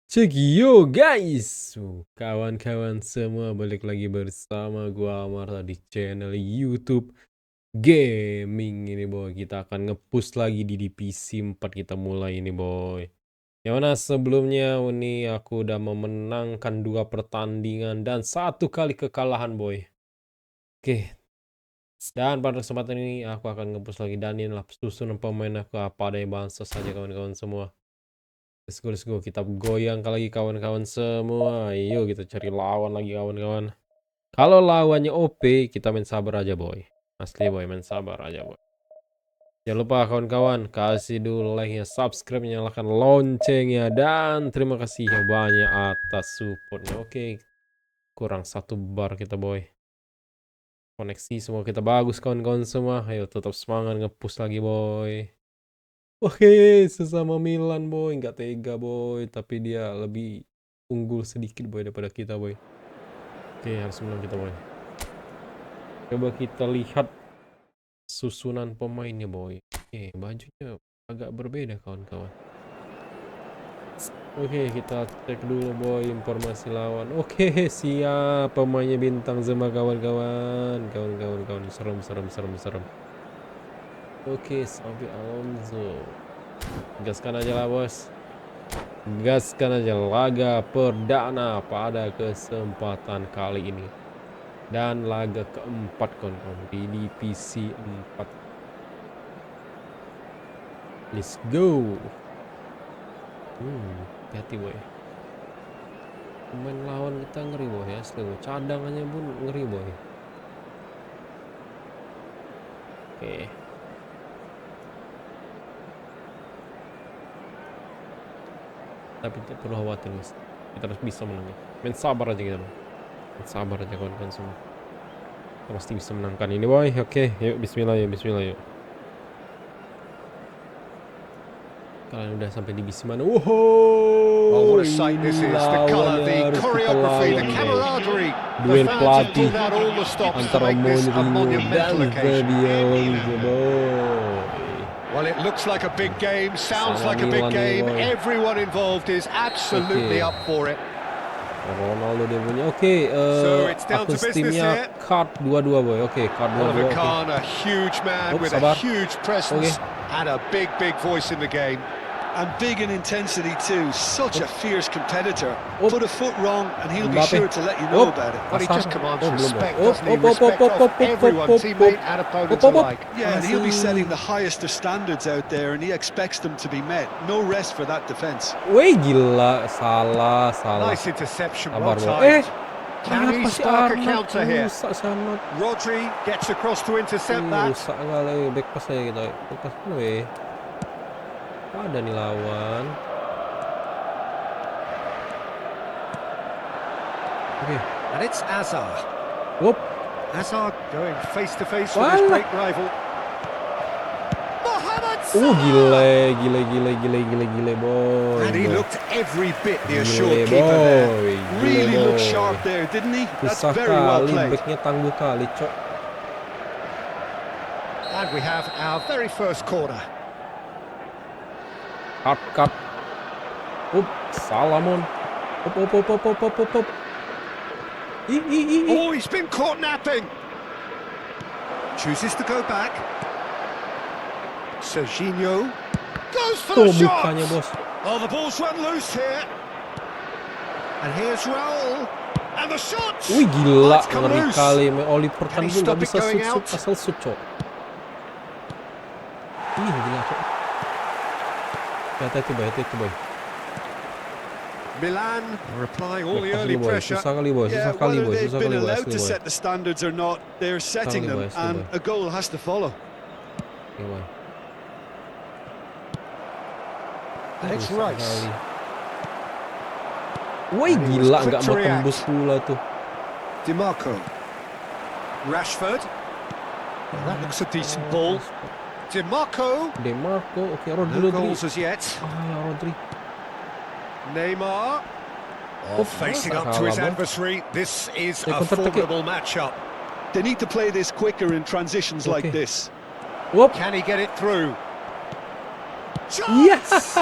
Cek yo guys, kawan-kawan semua, balik lagi bersama gua Amar di channel YouTube Gaming ini boy. Kita akan nge-push lagi di divisi 4, kita mulai ini boy. Yang mana sebelumnya ini aku udah memenangkan 2 pertandingan dan 1 kali kekalahan boy. Oke. Dan pada kesempatan ini aku akan nge-push lagi, dan inilah susunan pemain aku, apa ada yang bansos saja kawan-kawan semua. Let's go, kita goyang lagi kawan-kawan semua. Yuk kita cari lawan lagi kawan-kawan. Kalau lawannya OP, kita main sabar aja boy. Asli boy, main sabar aja boy. Jangan lupa kawan-kawan, kasih dulu like-nya, subscribe, nyalakan loncengnya, dan terima kasih ya banyak atas supportnya. Oke, kurang 1 bar kita boy. Koneksi semua kita bagus kawan-kawan semua. Ayo tetap semangat, nge-push lagi boy. Oke, sesama Milan boy, nggak tega boy, tapi dia lebih unggul sedikit boy daripada kita boy. Oke, harus menang kita boy. Coba kita lihat susunan pemainnya boy. Oke, bajunya agak berbeda kawan-kawan. Oke, kita cek dulu boy informasi lawan. Oke, siap, pemainnya bintang semua kawan-kawan. Kawan-kawan, serem. Oke, sampai Alonso. Gaskan aja lah bos. Gaskan aja laga perdana pada kesempatan kali ini. Dan laga keempat kawan-kawan di divisi 4. Let's go. Hati boy. Pemain lawan kita ngeri boy ya, asli boy. Cadangannya pun ngeri boy. Oke. Tapi tidak perlu khawatir guys, kita harus bisa menang. Main sabar aja kita boy. Main sabar aja kawan-kawan semua. Kita pasti bisa menangkan ini boy. Oke, yuk bismillah yuk. Kalian udah sampai di divisi mana? Wow, what a sight this is. The color, the choreography, the camaraderie. Duel pelatih antara Mourinho dan Well, it looks like a big game, sounds like a big game. Everyone involved is absolutely up for it. Ronaldo dia punya. Oke, aku timnya card 22 boy. Oke, card 22. A huge man with a huge presence and a big voice in the game. And big in intensity too. Such a fierce competitor. Put a foot wrong and he'll be sure to let you know about it. But he just commands respect, doesn't he? Respect of everyone, teammate and opponent alike. Yeah, and he'll be setting the highest of standards out there, and he expects them to be met. No rest for that defense. Wih gila, salah. Nice interception, well timed. Can he spark a counter here? Rodri gets across to intercept that. Rusak kali, back pass aja gitu. Back pass gue. Ada nih lawan. Oke. And it's Azar. Whoop. Azar going face to face with his great rival. Mohamed Salah. Gile boy. And he looked every bit the assured keeper there. Really looked sharp there, didn't he? That's very well played. Backnya tangguh kali, cok. And we have our very first corner. Cut. Salamon. Up. Oh, he's been caught napping. Chooses to go back. Serginho goes for the shot. Bukanya, bos. Oh, the ball's run loose here. And here's Raul. And the shot. Wih gila, ngeri kali. Oliver kan pun gak bisa shoot asal shoot, cok. Ih gila, cok. Hati-hati boy. Milan are applying all the early pressure. Susah kali boy. Whether they've been allowed to set the standards or not, they're setting them, and a goal has to follow. And it's Rice. Wih gila, nggak mau tembus pula tuh. DiMarco. Rashford. Well, that looks a decent ball. DiMarco. Oke, Rodri. No goals as yet. Rodri. Neymar. Facing up to his adversary. This is a formidable matchup. They need to play this quicker in transitions like this. Whoop. Can he get it through? Yes.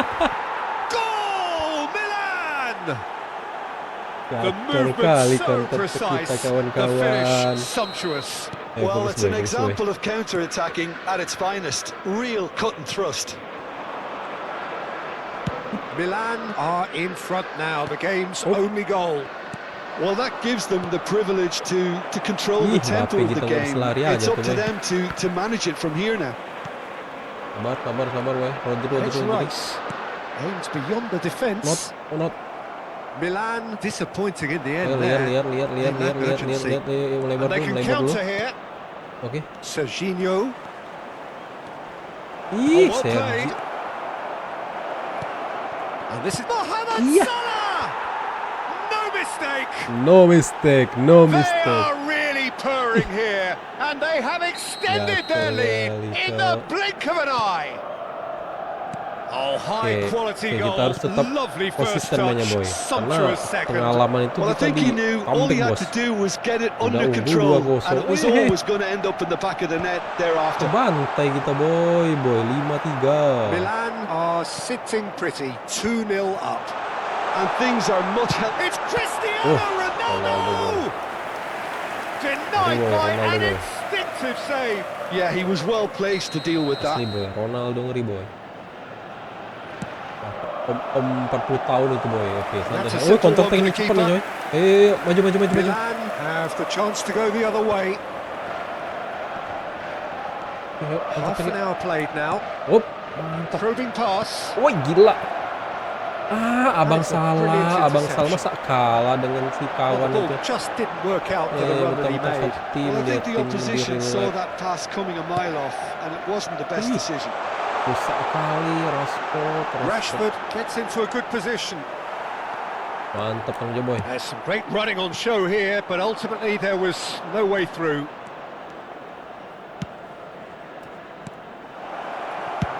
Goal, Milan! The Gacor movement kali so counter precise, kita the kawan-kawan. finish sumptuous. Well, Fokus it's an boy, fokus boy. example of counter-attacking at its finest. Real cut and thrust. Milan are in front now, the game's only goal. Well, that gives them the privilege to control the tempo of the game. It's up to them to manage it from here now. Sabar boy. It's Rodri. Rice. Aims beyond the defence. Not. Milan disappointing in the end Lihat. there. Mulai And they can dulu. counter here. Oke. Serginho. Ih, Well Sergi. played. And this is Mohamed Iya. Salah. No mistake. They are really purring here, and they have extended their lead in the blink of an eye. Oh, high quality kita goal. harus tetap Lovely first konsisten mainnya boy. touch. Karena Sumptuous second. pengalaman itu Well, I kita think di he knew all he comeback had bos. to do was get it Udah under unggul control, 2-0. and it was always going to end up in the back of the net thereafter. Bantai kita boy 5-3. Milan are sitting pretty, 2-0 up. And things are much It's Cristiano Ronaldo! Denied by an instinctive save. Yeah, he was well placed to deal with that. Asli boy, Ronaldo ngeri boy. Om 40 tahun itu boy. Oke, santai. Oh, counter attack ini cepat nih coy. Maju. Milan have the chance to go the other way. Half an hour played now. Op, mantap. Probing pass. Woi, gila. Abang Salah masa kalah dengan si kawan The itu. ball just didn't work out for the run that he made. Well, I think the opposition saw that pass coming a mile off, and it wasn't the best decision. Rusak kali, Rashford gets into a good position. Mantap Kang Jo boy. There's some great running on show here, but ultimately there was no way through.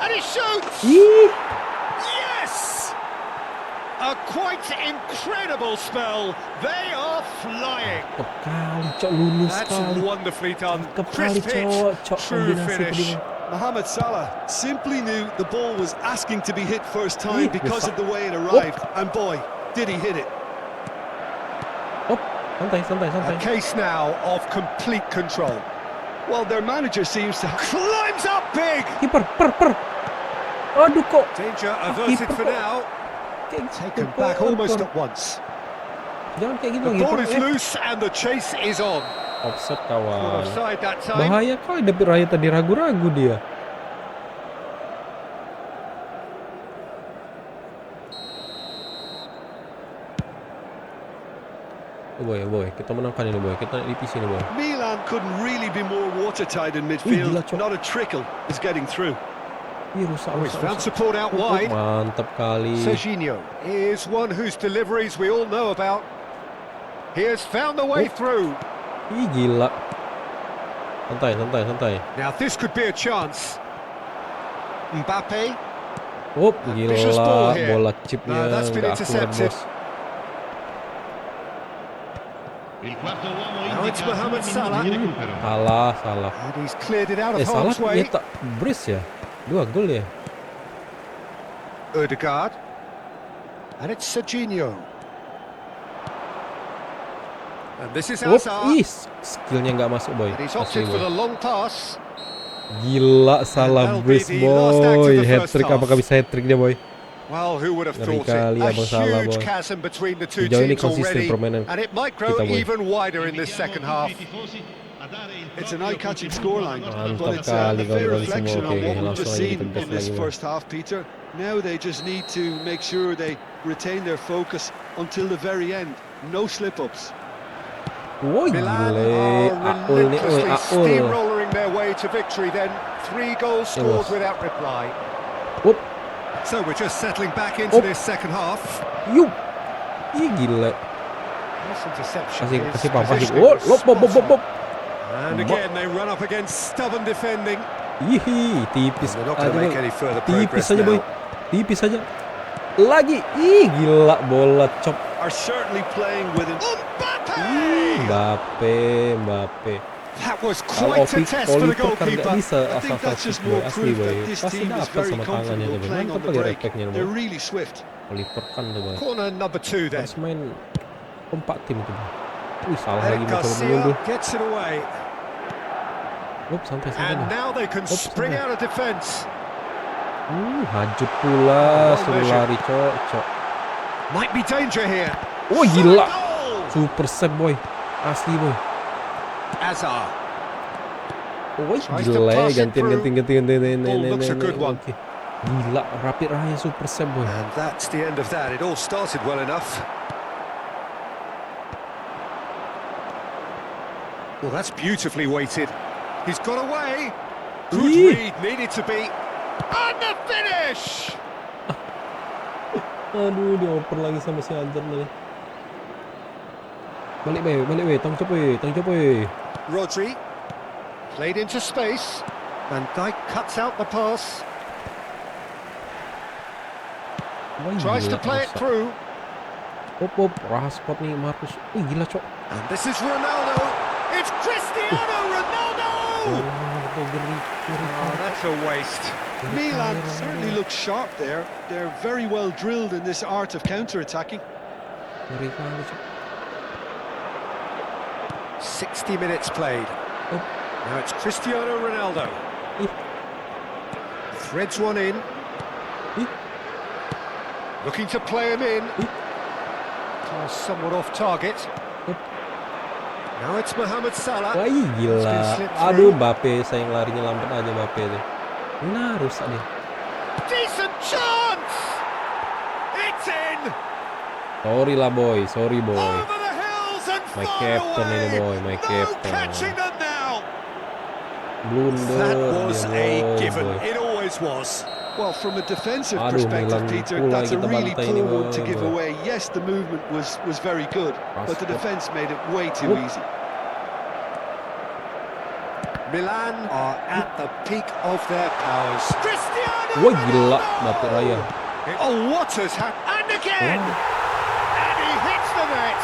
And he shoots! Yes! A quite incredible spell. They are flying. Kali cok lulus That's kali. wonderfully done. Kali Crisp hit, cok true finish. Mohamed Salah simply knew the ball was asking to be hit first time because of the way it arrived. And boy, did he hit it. Santai. A case now of complete control. Well, their manager seems to Climbs up big. Kiper, per. Aduh kok. Danger averted for now. Taken back almost at once. Jangan kayak gitu The lagi. ball is loose and the chase is on. Offset kawan. Offside that time. Bahaya kali David Raya tadi ragu-ragu dia. Boy, kita menangkan ini boy. Kita divisi ini boy. Milan couldn't really be more watertight in midfield. Not a trickle is getting through. Rusak. Found support out wide. Mantap kali. Serginho is one whose deliveries we all know about. He has found the way through. Gila. Santai. Now this could be a chance. Mbappe. Gila. Bola chipnya That's been nggak akurat intercepted. bos. Now it's Mohamed Salah. Salah. And he's cleared it out of Salah harm's way. ternyata brace ya. 2 gol ya. Odegaard. And it's Serginho. And this is Hazard. Skillnya nggak masuk boy. And he's Asli opted for the boy. long pass. Gila, Salah brace boy. Hat-trick, apakah bisa hat-trick dia boy? Well, who would have Ngeri thought it? kali A Abang Salah, huge boy. chasm between the two Sejauh ini teams konsisten already, permainan and it might grow kita, boy. even wider in this second half. It's an eye-catching scoreline, Mantap but it's kali a fair kawan-kawan reflection semua. on Oke, what we've langsung just aja seen kita gas in this lagi boy. first half, Peter. Now they just need to make sure they retain their focus until the very end. No slip-ups. Woi Milan gile, are Aul nih, relentlessly Aul. steamrolling their way to victory. Then 3 goals scored Yes. without reply. Up, So we're just settling back into this second half. yuk. Gile. This interception is Kasih pam, kasih. positioning was Lop. spot on. And again they run up against stubborn defending. Tipis. They're not going to make any further Tipis progress aja boy. now. Tipis aja. Lagi. Gila bola chop. Are certainly playing with it. Mbappe. That was Kalau quite a test for the Oliver kan nggak goalkeeper. bisa I think asal-asal that's just boy. more Asli proof boy. that this Pasti team is dapat very sama tangannya comfortable tuh boy. playing Mantap on the kali break. refleksnya boy. They're really swift. Keliperkan tuh boy. Corner number 2 then. Harus main kompak tim itu boy. Wih, salah lagi Eric mencoba Garcia mengunduh. gets it away. Santai And boy. now they can spring santai. out of defense. Hajut pula, suruh lari cocok. Might be danger here. Oh gila, Goal! super save boy, asli boy. Azar. Oh Tries to gila ya, pass it through. gantian. Ball looks a good one. Oke. Gila, Rapid Raya super save boy. And that's the end of that. It all started well enough. Well, that's beautifully weighted. He's got away. Good read, needed to be. And the finish! Aduh, dioper lagi sama si Anjar nih. Balik be, tang cop be. Rodri played into space. Van Dijk cuts out the pass. Wah, Tries to gila, play it masa. through. Op, rahas spot nih Marcus. Wih gila cok. And this is Ronaldo. It's Cristiano Ronaldo! Oh, that's a waste. Milan certainly look sharp there. They're very well drilled in this art of counter-attacking. Ngeri kali cok. 60 minutes played. Oh. Now it's Cristiano Ronaldo. Ih. Threads one in. Ih. Looking to play him in. Ih. Pass somewhat off target. Now it's Mohamed Salah. Wah gila. Aduh Mbappe, sayang larinya lambat aja Mbappe tuh. Nah rusak deh. Decent chance. It's in. Sorry boy. Over the hills and My far captain away. ini boy, my No captain. catching them now. Blunder. That was dia, a given. boy. It always was. Well, from a defensive Aduh, perspective, Milan Peter, pula that's a kita really bantai poor ini, one to give boy. away. Yes, the movement was very good, but the Rashford. defence made it way too easy. Milan are at the peak of their powers. Cristiano Wah gila, Ronaldo! Rapid Raya. Oh, what has happened? And again! And he hits the net!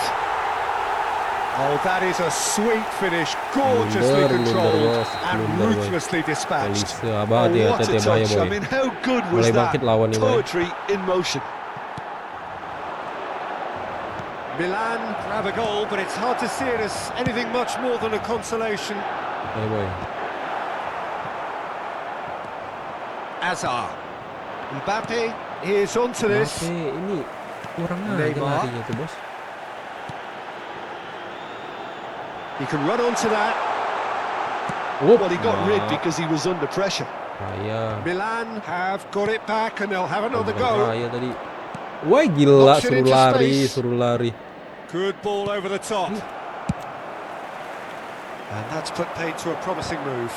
Oh, that is a sweet finish, gorgeously controlled and ruthlessly dispatched. Oh, Abadi what a hati-hati bahaya touch! boy. I mean, how good was Mulai that? bangkit lawan nih boy. Poetry in motion. Milan grab a goal, but it's hard to see it as anything much more than a consolation. Ayo boy. Azar. Mbappe is onto this. Mbappe ini kurang aja Neymar. larinya tuh bos. He can run onto that. Well, he got rid because he was under pressure. Raya. Milan have got it back and they'll have another Bukan go. Raya tadi. Wah gila, Knocks it into suruh lari. Good ball over the top. And that's put paid to a promising move.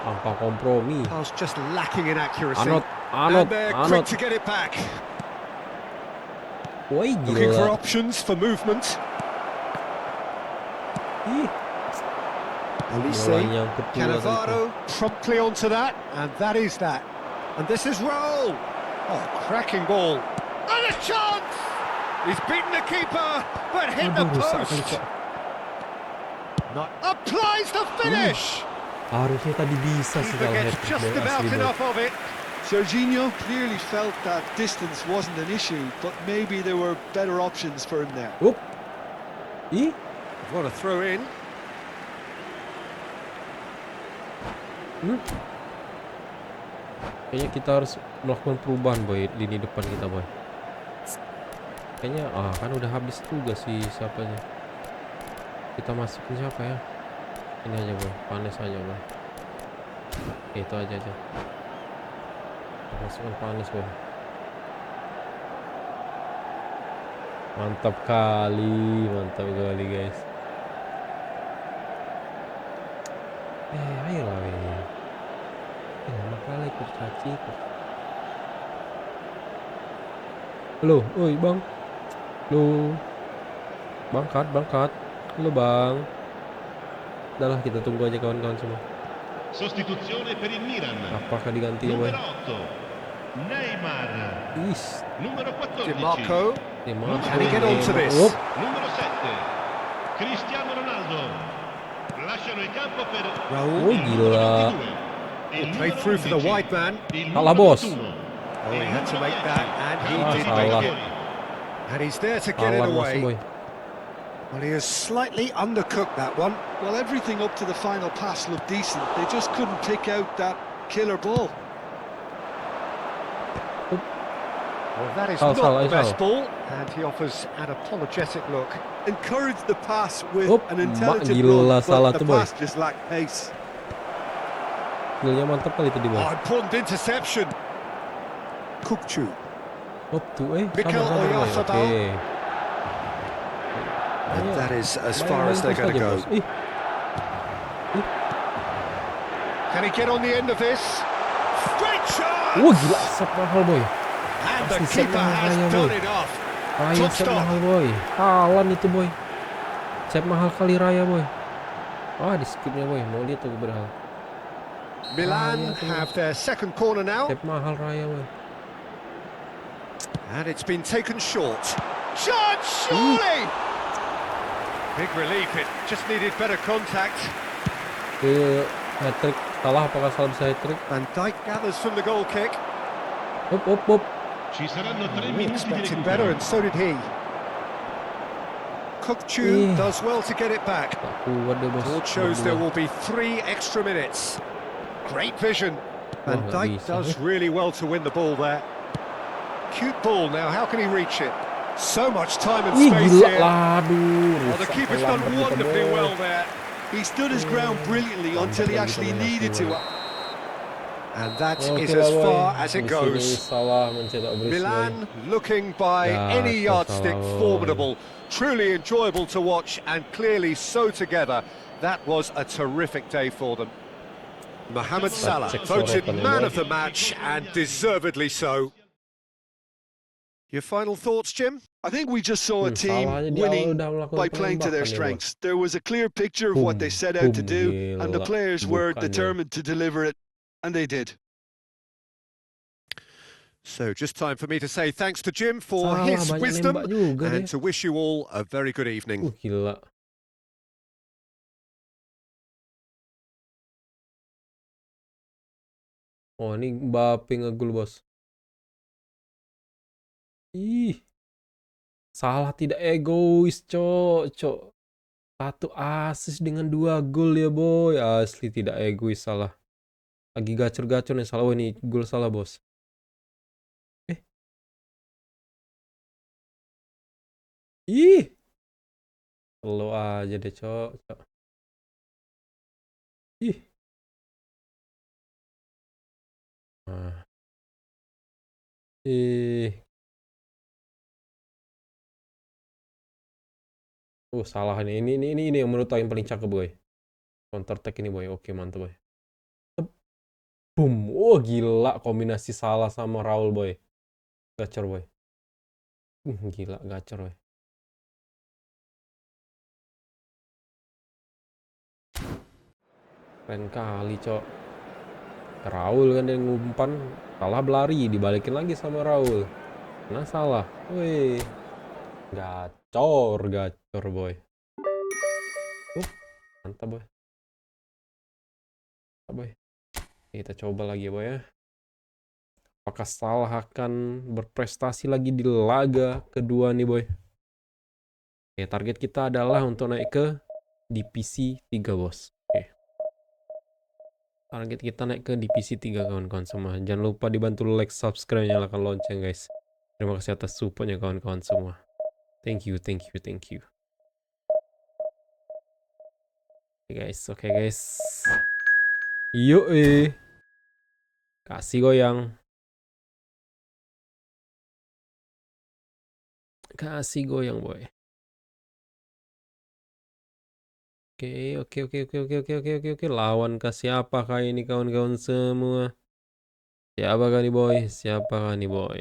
Tanpa kompromi. Pass just lacking in accuracy. Anot. And they're quick to get it back. Wah Looking for gila. options for movement. Ih, Elise, mulai nyangkut pula tadi tuh. Cannavaro promptly onto that, and that is that. And this is roll. Oh, cracking ball. And a chance! He's beaten the keeper, but hit the Aduh, rusak kali post. cok. Applies the finish. Harusnya tadi bisa He sih kalau forgets hat-trick just boy, about asli boy. enough of it. Serginho clearly felt that distance wasn't an issue, but maybe there were better options for him there. Ih, What a throw in. kayaknya kita harus melakukan perubahan boy, lini depan kita boy. Kayaknya kan udah habis tugas sih siapanya. Kita masukin siapa ya? Ini aja boy, Panes aja boy. Oke, itu aja. Masukkan Panes boy. Mantap kali guys. Ayolah weh. Lama kali kurcaci. Halo, oi bang. Halo. Bangkat. Halo bang. Udahlah kita tunggu aja kawan-kawan semua. Sostituzione per il Milan. Apakah diganti ya boy? Numero 8, Neymar. Is. Numero 14, DiMarco. Can he get onto this? numero 7, Cristiano Ronaldo. Lasciano il campo per Raul. Oh gila. il Played numero through for the 11, wide man. il Kalah numero bos. 21. Oh, he had to make that, and he Ah, did salah. make it. And he's there to get it Alan masuk, away. boy. Well, he has slightly undercooked that one. Well, everything up to the final pass looked decent. They just couldn't pick out that killer ball. Well, that is Salah, not salah, the best salah. ball, and he offers an apologetic look. Encourage the pass with Oh, an mak intelligent gila run, salah but the tuh, boy. pass just lacked pace. Skillnya mantap kali tadi, boy. Oh, important interception. Kukcu. Hop tuh, Mikel sabar, boy. Oyarzabal. Oke. And that is as Main- far main as they're terus going to aja, go. bos. Ih, Can he get on the end of this? Great shot! wah gila, set mahal, boy. And the Pasti set keeper mahal has raya, done boy. enough. Raya Top set stop. mahal, boy. Alan itu, boy. Set mahal kali raya, boy. Ah, di skipnya, boy. Mau lihat tuh berhal. Milan yeah, come on. have their second corner now, Set mahal raya, boy. and it's been taken short. Shot, surely! Big relief, it just needed better contact. Hat-trick. Salah, apakah Salah bisa hat-trick? Van Dijk gathers from the goal kick. Hop, hop, hop. Ci saranno 3 We minuti di expected recupero. better, and so did he. Kukcu Yeah. does well to get it back. Tak kuat deh, bos. Board shows there Berdua. will be 3 extra minutes. Great vision. Van nggak Dijk bisa, does really well to win the ball there. Cute ball now, how can he reach it? So much time and Ih, space gila here. lah, aduh. Well, the Rusak keeper's done terlambat kita, wonderfully boy. well there. He stood his ground brilliantly until he actually needed to. And that Oke is lah, as boy. far as Di it sini goes. Salah mencetak brace, boy. Milan looking by Ya, any kau yardstick salah, boy. formidable. Truly enjoyable to watch and clearly so together. That was a terrific day for them. Mohamed Salah Cek voted sorotan ya, man boy. of the match and deservedly so. Your final thoughts, Jim? I think we just saw a team Salah aja di awal winning udah melakukan by playing to their penembakan ya, bos. strengths. There was a clear picture of what they set out to do, and the gila. players were Bukannya. determined to deliver it, and they did. So just time for me to say thanks to Jim for Salah his banyak wisdom nembak juga and deh. to wish you all a very good evening. Gila. Oh, ini Mbappe ngegul, bos. Ih. Salah tidak egois, cok. 1 assist dengan 2 gol ya, boy. Asli tidak egois Salah. Lagi gacor-gacor nih Salah. Oh, ini gol Salah, bos. Ih. Lo aja deh, cok. Ih. Nah. Ih. Salah nih. Ini yang menurut aku yang paling cakep, boy. Counter attack ini, boy. Oke, mantap, boy. Boom. Oh, gila kombinasi Salah sama Raul, boy. Gacor, boy. Gila, gacor, boy. Keren kali, cok. Raul kan yang ngumpan, Salah berlari, dibalikin lagi sama Raul. Nah, Salah. Wih. Gacor, boy. Mantap, boy. Boy. Kita coba lagi, boy, ya. Apakah Salah akan berprestasi lagi di laga kedua nih, boy? Oke, target kita adalah untuk naik ke divisi 3, bos. Oke. Target kita naik ke divisi 3, kawan-kawan semua. Jangan lupa dibantu like, subscribe, nyalakan lonceng, guys. Terima kasih atas supportnya, kawan-kawan semua. Thank you. Oke, guys. Yuk, kasih goyang. Kasih goyang, boy. Oke. Lawan ke siapakah ini, kawan-kawan semua? Siapakah nih, boy?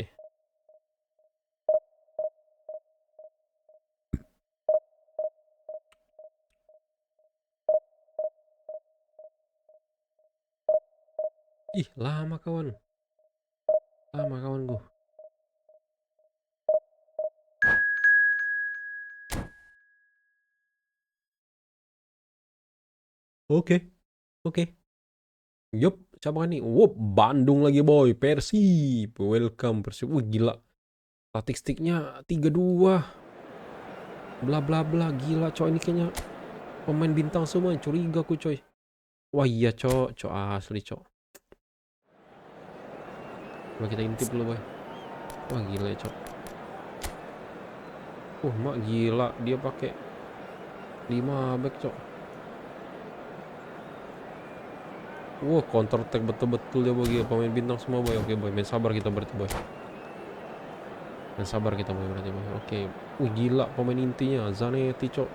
Ih, lama kawanku. Oke. Yup, Siapa nih? Wup, Bandung lagi boy. Persib. Welcome Persib. Wih gila. Statistiknya 3-2. Bla bla bla. Gila coy, ini kayaknya pemain bintang semua. Curiga ku coy. Wah iya cok. Cok asli cok. Coba kita intip dulu boy. Wah gila ya cok. Mak gila. Dia pakai 5 back cok. Wah counter attack betul-betul ya boy. Pemain bintang semua boy. Oke boy, main sabar kita berarti boy. Main sabar kita boy berarti boy. Oke. Wih gila pemain intinya Zanetti cok.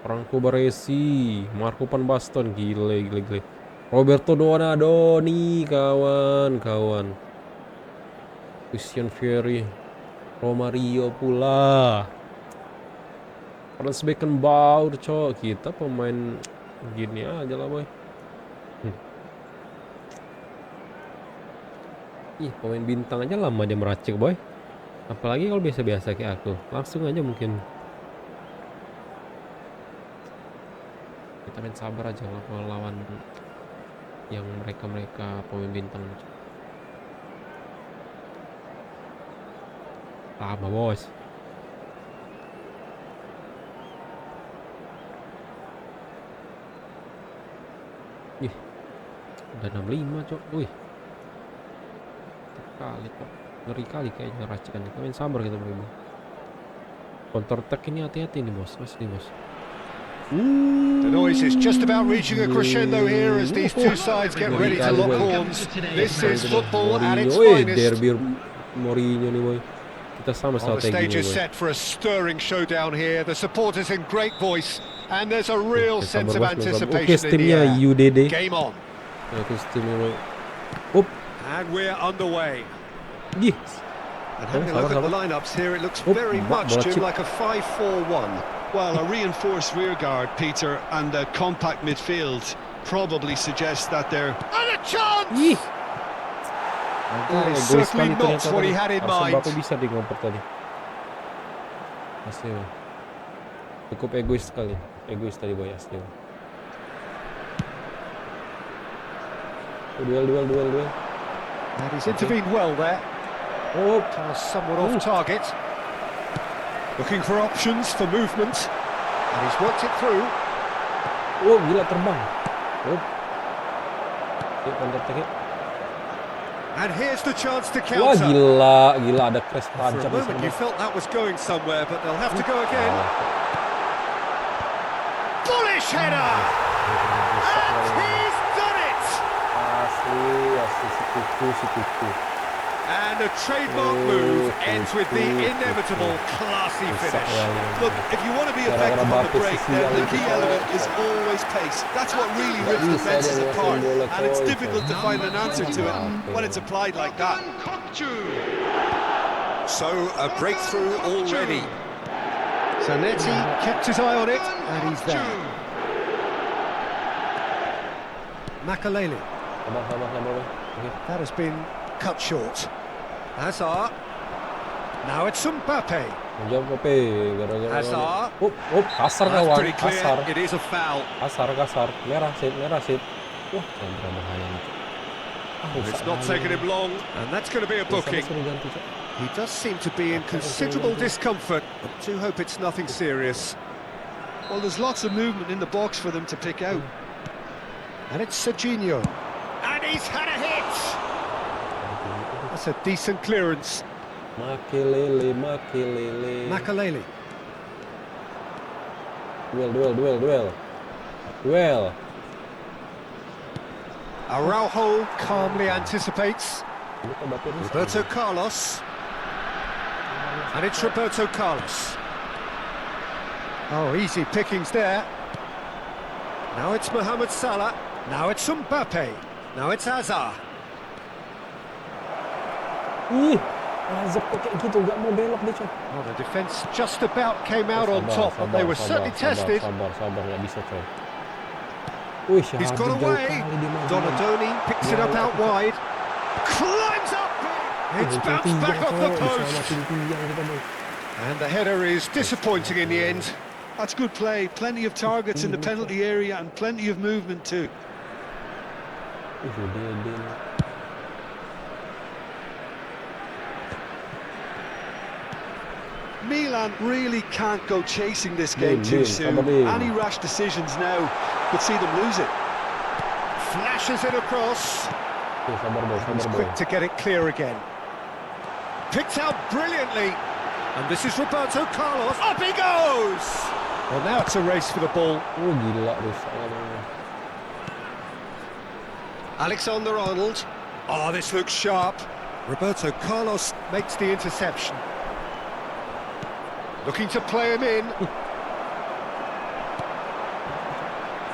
Franco Baresi, Marco Van Basten, gile. Roberto Donadoni, kawan. Christian Vieri, Romario pula. Franz Beckenbauer cok. Kita pemain gini aja lah boy. Ih, pemain bintang aja lama dia meracik boy. Apalagi kalau biasa-biasa kayak aku. Langsung aja mungkin. Kita main sabar aja lah kalau lawan yang mereka pemain bintang. Lama bos. Ih, udah 65 cok. Wih, kali cok. Ngeri kali kayaknya racikan. Kita main sabar kita bro. Counter attack ini hati-hati nih bos. Asli bos. The noise is just about reaching a crescendo here as these two sides get ready to lock horns. This is football at its finest. Derby Mourinho nih boy. Kita sama The stage strateginya is boy. set for a stirring showdown here. The supporters in great voice, and there's a real sense of Oke, anticipation in the timnya air. UDD. Game on. Oke, timnya boy. Up. And we're underway. Gih. And having a look at the lineups here, it looks very much to like a 5-4-1. Well, a reinforced rearguard, Peter, and a compact midfield probably suggests that they're... And a chance! Ih. That is certainly not what he had in mind. Bapak bisa di ngoper tadi. Asli boy. Cukup egois sekali. Egois tadi boy asli. Duel. And he's intervened well there. Oh, Somewhat off target. Looking for options for movement. And he's worked it through. oh gila terbang. Oh. Ya, counter attack. And here's the chance to Wah counter. gila ada crash For a tajam di moment you sana. felt that was going somewhere, but they'll have to go again. Bullish header! And he's done it! Asli sikuku. And a trademark move ends with the inevitable classy finish. Look, if you want to be effective on the break, then the key element is always pace. That's what really rips defences apart, and it's difficult to find an answer to it when it's applied like that. So, a breakthrough already. Zanetti kept his eye on it, and he's there. Makalele. Sabar. That has been cut short. Hazard. Now it's Mbappe. Jauh Pepe gara-gara. Hazard. Kasar That's kawan. pretty clear. Kasar. It is a foul. Kasar. Merah sit. Wah, yang bahaya nih. It's not taken him long, and that's going to be a booking. He does seem to be in considerable discomfort. I do hope it's nothing serious. Well, there's lots of movement in the box for them to pick out. And it's Serginho. And he's had a hit! That's a decent clearance. Makelele. Makalele. Duel. Araujo calmly anticipates. Roberto Carlos. And it's Roberto Carlos. Oh, easy pickings there. Now it's Mohamed Salah. Now it's Mbappe. Now it's Hazard. Ih, Hazard kok kayak gitu, nggak mau belok dia coy. Well, the defence just about came out on top, but they were certainly tested. Sabar, nggak bisa coy. Wih, He's got away. Donadoni picks it up out wide. Climbs up. It's bounced back off the post. And the header is disappointing in the end. That's good play. Plenty of targets in the penalty area and plenty of movement too. Milan really can't go chasing this game too soon. Any rash decisions now could see them lose it. Flashes it across. He's quick to get it clear again. Picked out brilliantly. And this is Roberto Carlos. Up he goes! Well, now it's a race for the ball. Alexander-Arnold. Oh, this looks sharp. Roberto Carlos makes the interception. Looking to play him in.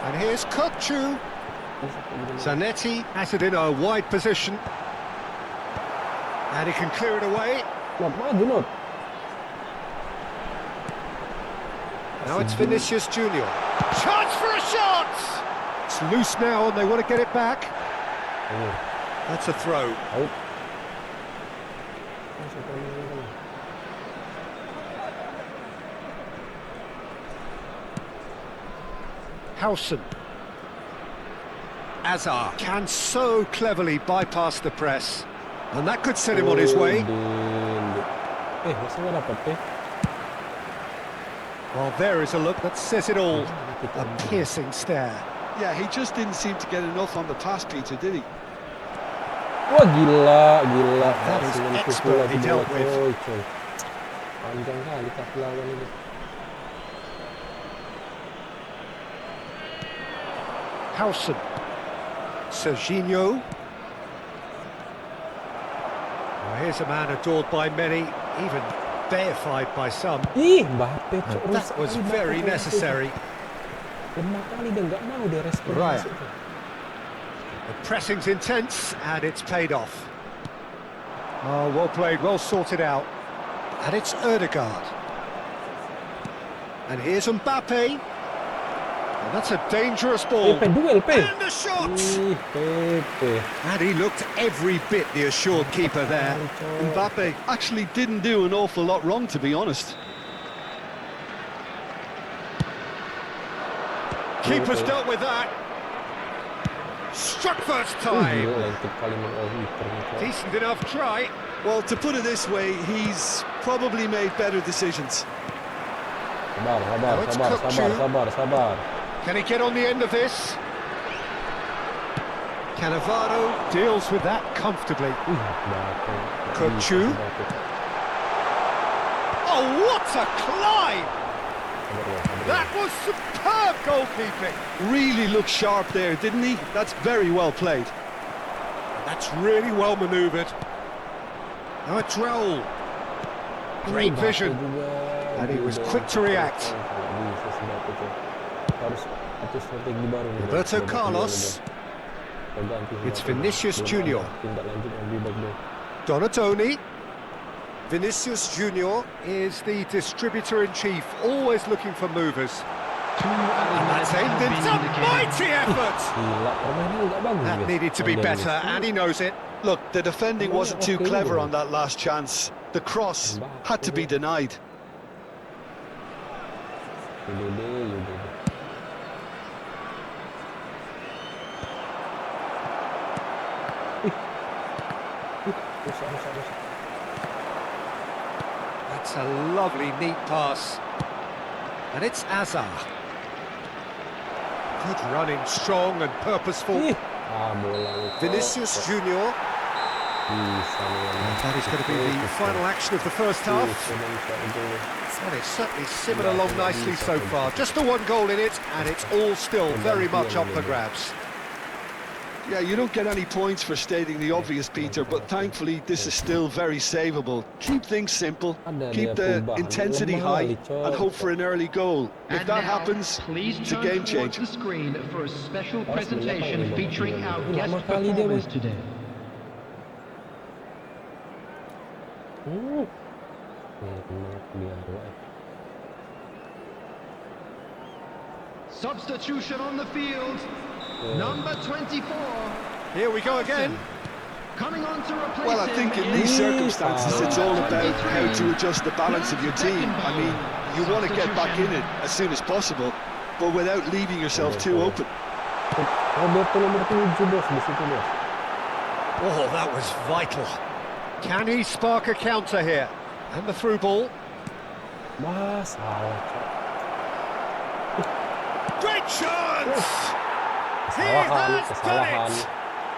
And here's Kokchu. Zanetti has it in a wide position. And he can clear it away. Now it's Vinicius Junior. Chance for a shot! It's loose now and they want to get it back. That's a throw. Howson. Azar can so cleverly bypass the press. And that could set him on his way. Well, there is a look that says it all. A piercing stare. Yeah, he just didn't seem to get enough on the pass, Peter, did he? Wah, gila. That is expertly dealt with. Panjang kali kaki lawan ini. Howson. Serginho. Well, here's a man adored by many, even deified by some. That was very necessary. Right. The pressing's intense and it's paid off. Oh, well played, well sorted out. And it's Ødegaard. And here's Mbappe. And that's a dangerous ball. And the shot! And he looked every bit the assured keeper there. Mbappe actually didn't do an awful lot wrong, to be honest. Keeper's dealt with that. Struck first time. Decent enough try. Well, to put it this way, he's probably made better decisions. Sabar. Can he get on the end of this? Cannavaro deals with that comfortably. Kokchu. Oh, what a climb! That was superb goalkeeping. Really looked sharp there, didn't he? That's very well played. That's really well manoeuvred. Now it's Raul. Great vision. And he was quick to react. Roberto Carlos. It's Vinicius Junior. Donatoni. Vinicius Junior is the distributor-in-chief, always looking for movers. And that's aimed into a mighty effort! That needed to be better, and he knows it. Look, the defending wasn't too clever on that last chance. The cross had to be denied. That's a lovely, neat pass. And it's Azar. Good running, strong and purposeful. Vinicius Junior. And that is going to be the final action of the first half. And it's certainly simmered along nicely so far. Just the one goal in it, and it's all still very much up for grabs. Yeah, you don't get any points for stating the obvious, Peter, but thankfully this is still very savable. Keep things simple, keep the intensity high, and hope for an early goal. If that happens, it's a game changer. The screen for a special presentation featuring our guest performers today. Substitution on the field. Number 24. Here we go again. Coming on to replace Well, I think in these circumstances it's all about how to adjust the balance of your team. I mean, you want to get back in it as soon as possible, but without leaving yourself too open. Roberto nomor 7 bos di situ bos. Oh, that was vital. Can he spark a counter here? And the through ball. Salah. Great chance! Kesalahan.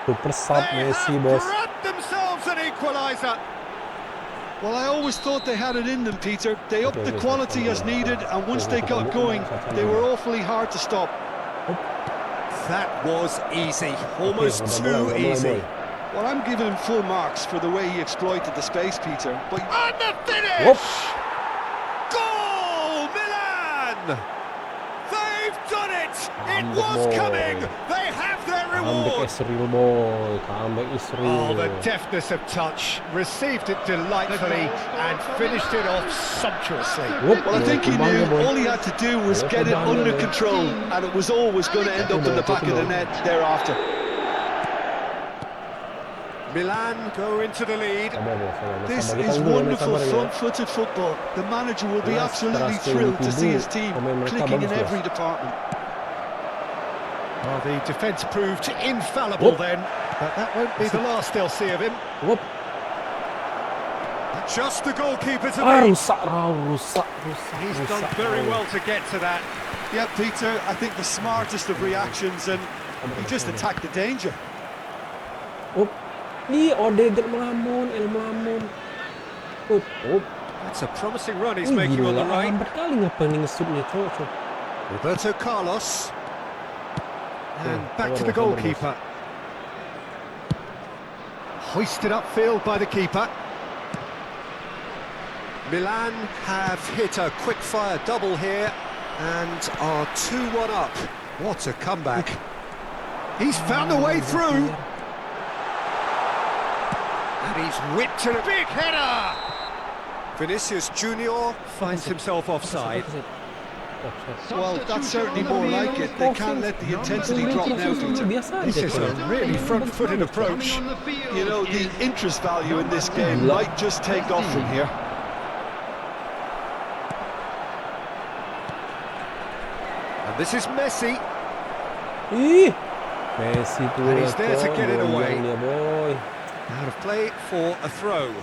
Super sub Messi bos. Grabbed themselves an equaliser. Well, I always thought they had it in them, Peter. They upped the quality as needed, and once they got going, they were awfully hard to stop. That was easy, almost too easy. Well, I'm giving him full marks for the way he exploited the space, Peter. But And the finish! Goal, Milan! They've done it! It was coming! They have their reward! Israel boy, comeback Israel. Oh, the deftness of touch, received it delightfully and finished it off sumptuously. well, I think he knew all he had to do was get it under control, and it was always going to end up in the back of the net thereafter. Milan go into the lead. This is wonderful front-footed football. The manager will be absolutely thrilled to see his team clicking in every department. Well, the defence proved infallible then, but that won't be the last they'll see of him. Just the goalkeeper to beat. He's done very well to get to that. Yeah, Peter, I think the smartest of reactions, and he just attacked the danger. Odegaard melamun, melamun. That's a promising run he's making on the right. Kali ngapain nge-shoot nih, cowok. Roberto Carlos. And back to the goalkeeper. Hoisted upfield by the keeper. Milan have hit a quick-fire double here and are 2-1 up. What a comeback. He's found a way through. And he's whipped in a big header. Vinicius Junior finds himself offside. Well, that's certainly more like it. They can't let the intensity drop now, Peter. This is a really front-footed approach. You know, the interest value in this game might just take off from here. And this is Messi. Messi tuh. And he's there to get it away. Out of play for a throw.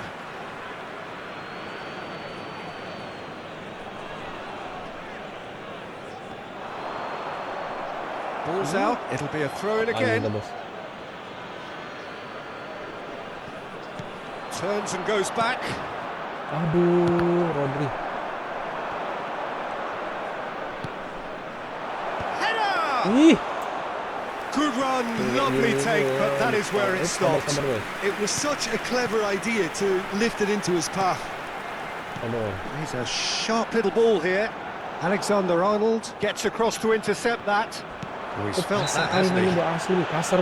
Ball's out, it'll be a throw-in again. Turns and goes back. Aduh, Rodri. Header! Good run, lovely take, but that is where it stopped. It was such a clever idea to lift it into his path. He's a sharp little ball here. Alexander-Arnold gets across to intercept that. Oh, he's felt that, hasn't he?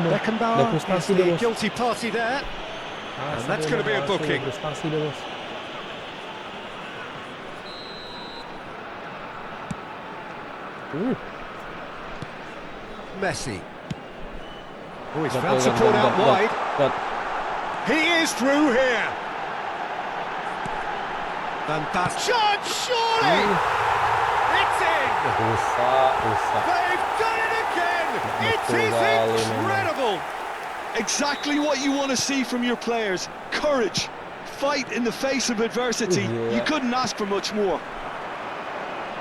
Beckenbauer is the guilty party there. And that's going to be a booking. Messi. Oh, he's found support out wide. He is through here. Fantastic. Shot, surely! It's in! They've done it again! It is incredible! Exactly what you want to see from your players. Courage. Fight in the face of adversity. You couldn't ask for much more.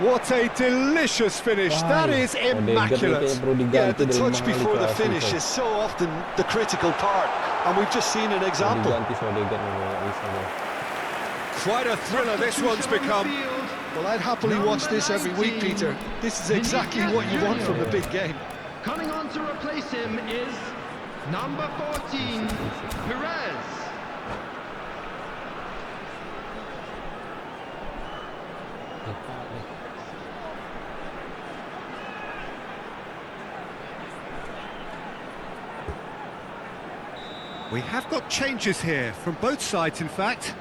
What a delicious finish. That is immaculate. Yeah, the touch before the finish is so often the critical part, and we've just seen an example. Quite a thriller this one's become. Well, I'd happily watch this every week, Peter. This is exactly what you want from a big game. Coming on to replace him is number 14, Perez. We have got changes here, from both sides in fact.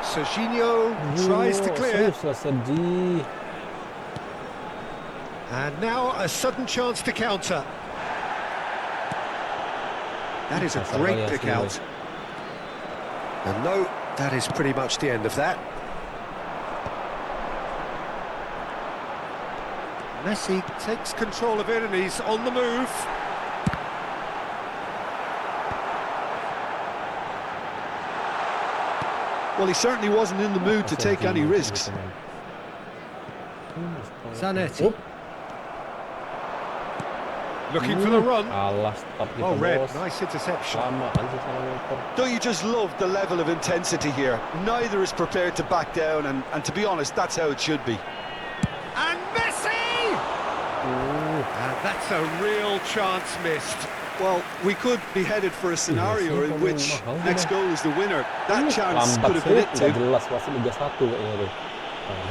Serginho tries to clear. And now a sudden chance to counter. That is a great pick out. And no, that is pretty much the end of that. Messi takes control of it and he's on the move. Well, he certainly wasn't in the mood to take any risks. Zanetti. Looking for the run. Kalah stop kita, Oh, Red, bos. nice interception. Lamaan sih Salah GACOR. Don't you just love the level of intensity here? Neither is prepared to back down, and to be honest, that's how it should be. And Messi! And that's a real chance missed. Well, we could be headed for a scenario in which next goal is the winner. That chance could have been it Nggak too. jelas wasit Liga 1 kayaknya tuh.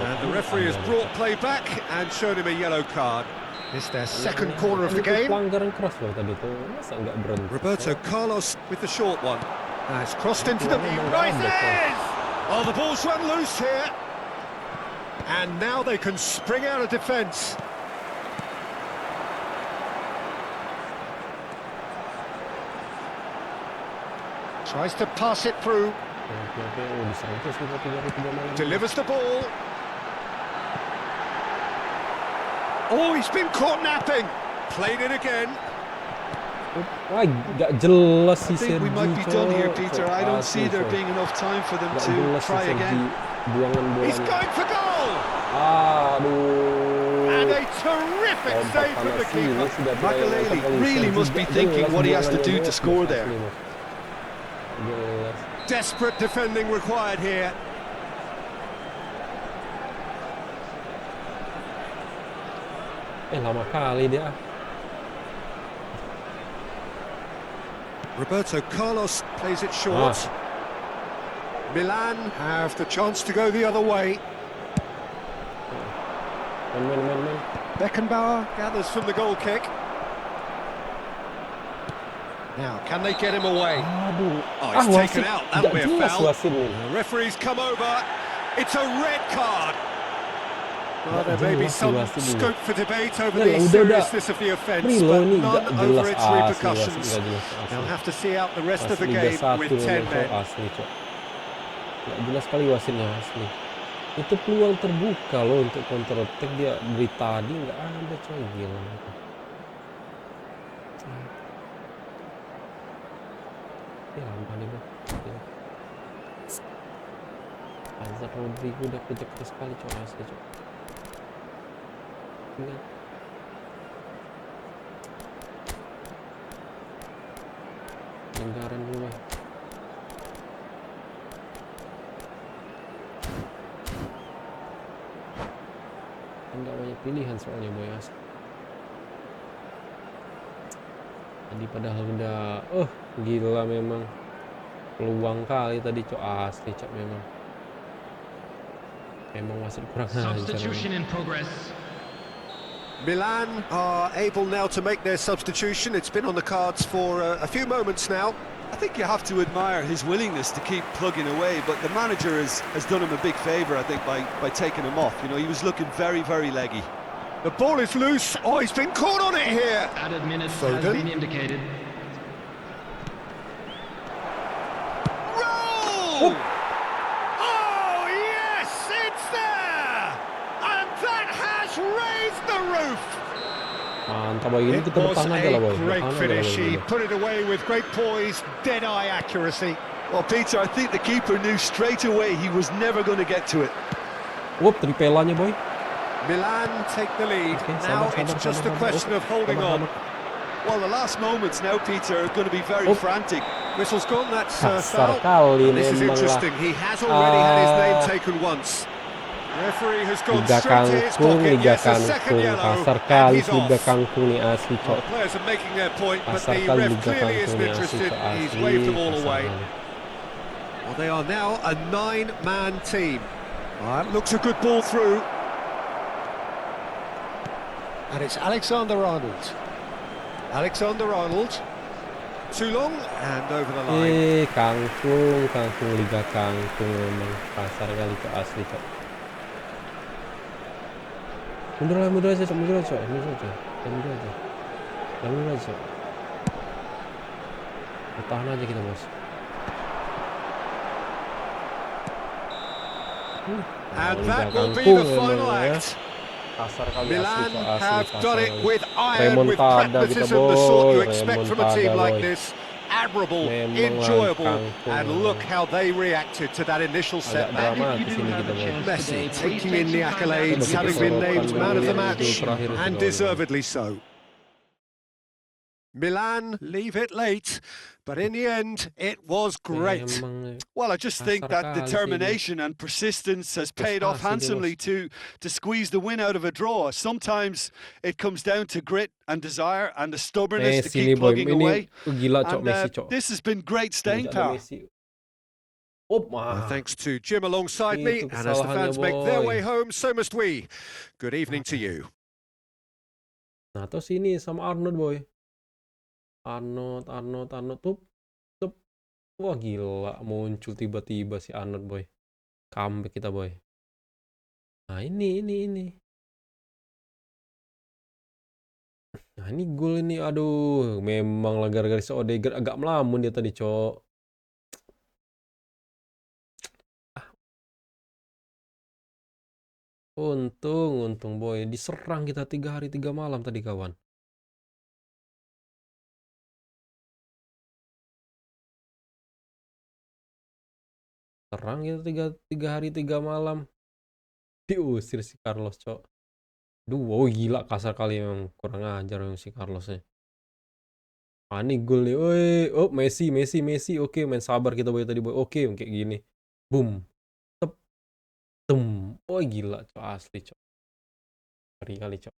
And the referee has brought play back and shown him a yellow card. It's their second corner of the Itu game. pelanggaran keras loh tadi tuh. Masa nggak berhenti? Roberto Carlos with the short one. It's crossed into the Memang ada tuh. Oh, the ball's run loose here. And now they can spring out of defence. Tries to pass it through. Delivers the ball. Oh, he's been caught napping. Played it again. Wah, nggak jelas I si think we Sergi. might be done here, Cok. Peter. I don't see there being enough time for them Nggak to jelas si try Sergi again. buangan He's bolanya. going for goal. Aduh. And a terrific save from the keeper. Makelele really must be thinking what he has to do to score there. Jelas. Desperate defending required here. Lama kali dia. Roberto Carlos plays it short. Milan have the chance to go the other way. Men. Beckenbauer gathers from the goal kick. Now, can they get him away? Aduh. Oh, he's taken out. That'll be a jelas foul. wasit nih. The referee's come over. It's a red card. Well, there may be jelas some wasit ini. scope for debate over Udah, the udah. seriousness of the offence, Prilo but ini none nggak over jelas its asli, repercussions. nggak jelas asli. They'll have to see out the rest of the Liga game 1 with 10 memang, Cok, men. asli, Cok. Nggak jelas sekali wasitnya asli. Itu peluang terbuka loh untuk counter attack, dia dari tadi nggak ada, coy, gila. Ya ampun nih, Bang. Gila. Anza Rodrigo udah kerja keras sekali, coy, asli, coy. Tinggal. Pelanggaran dulu, Bang. Nggak banyak pilihan soalnya, boy, asli. Tadi padahal udah gila memang, peluang kali tadi, Cok, asli, Cok, memang wasit kurang ajar. Substitution in progress. Milan are able now to make their substitution. It's been on the cards for a few moments now. I think you have to admire his willingness to keep plugging away, but the manager has done him a big favour, I think, by taking him off. You know, he was looking very, very leggy. The ball is loose. Oh, he's been caught on it here. Added minutes Foden. has been indicated. Roll! Oh, yes, it's there! And that has raised the roof. Mantap, boy, ini It kita was bertahan aja lah, a boy. great Bertahan aja lah, finish. boy, He gitu. put it away with great poise, dead-eye accuracy. Well, Peter, I think the keeper knew straight away he was never going to get to it. Wop, tripelanya, boy. Milan take the lead. Okay, Now sabar, it's sabar, just a sabar, question sabar. of holding Sabar, on. sabar. Well, the last moments now, Peter, are going to be very Oh. frantic. Whistle's gone, that's Kasar foul. kali This is memang lah. interesting. He has already had his name Ah. taken once. Referee has gone Liga straight to his Kangkung, pocket. Liga Yes, a second Kangkung. yellow, Kasar and kali he's Liga off. Kangkung nih, asli, Well, Cok. the players are making their point, but Kasar the kali ref Liga clearly Kangkung isn't nih, asli, interested. Cok, He's asli. waved them all Kasar away. kali. Well, they are now a 9-man team. That looks a good ball through. And it's Alexander-Arnold. Alexander-Arnold. Too long and over the line. Kangkung Liga Kangkung memang kasar kali, Cok, asli, Cok. Mundur aja, Cok. Mundur aja. Bertahan aja kita, bos. And Liga that will be Kangkung the final memang, ya. act. Kasar kali asli, Milan Cok, asli have kasar done it kali. with iron, with Remontada kita, pragmatism, the sort you boy. expect from a team Remontada, like boy. this. Admirable, Memang enjoyable, kangkung and memang. look how they reacted to that initial Agak setback. dramatis ini kita, boy. Messi taking in the Coba accolades, kita having been sorotan named dulu man of the yang match, gol terakhir itu, and kawan-kawan. deservedly so. Milan leave it late, but in the end, it was great. Memang Well, I just think kasar that kali sih dia. determination and persistence has paid off Prestasi dia, handsomely bos. to squeeze the win out of a draw. Sometimes it comes down to grit and desire and the stubbornness to Messi nih, keep boy. plugging Ini away. gila, Cok, And Messi, Cok. this has been great staying Tidak ada power. Messi. Oh, Well, thanks to Jim alongside me, Itu and as the kesalahannya, fans make their boy. way home, so must we. Good evening to you. Nah, terus ini sama Arnold, boy. Arnold tuh. Wah, gila, muncul tiba-tiba si Arnold, boy. Comeback kita, boy. Nah, ini. Nah, ini gol ini, aduh, memang lah gara-gara si Odegaard agak melamun dia tadi, Cok. Untung, boy. Diserang kita 3 hari 3 malam tadi, kawan. Serang kita 3 hari 3 malam. Diusir si Carlos, Cok. Duh, oh, gila, kasar kali memang. Kurang ajar yang si Carlosnya. Ini gol nih. Oh, Messi. Oke, main sabar kita, boy, tadi, boy. Oke, kayak gini. Boom. Tep. Tum. Oh, gila, Cok, asli, Cok. Ngeri kali, Cok.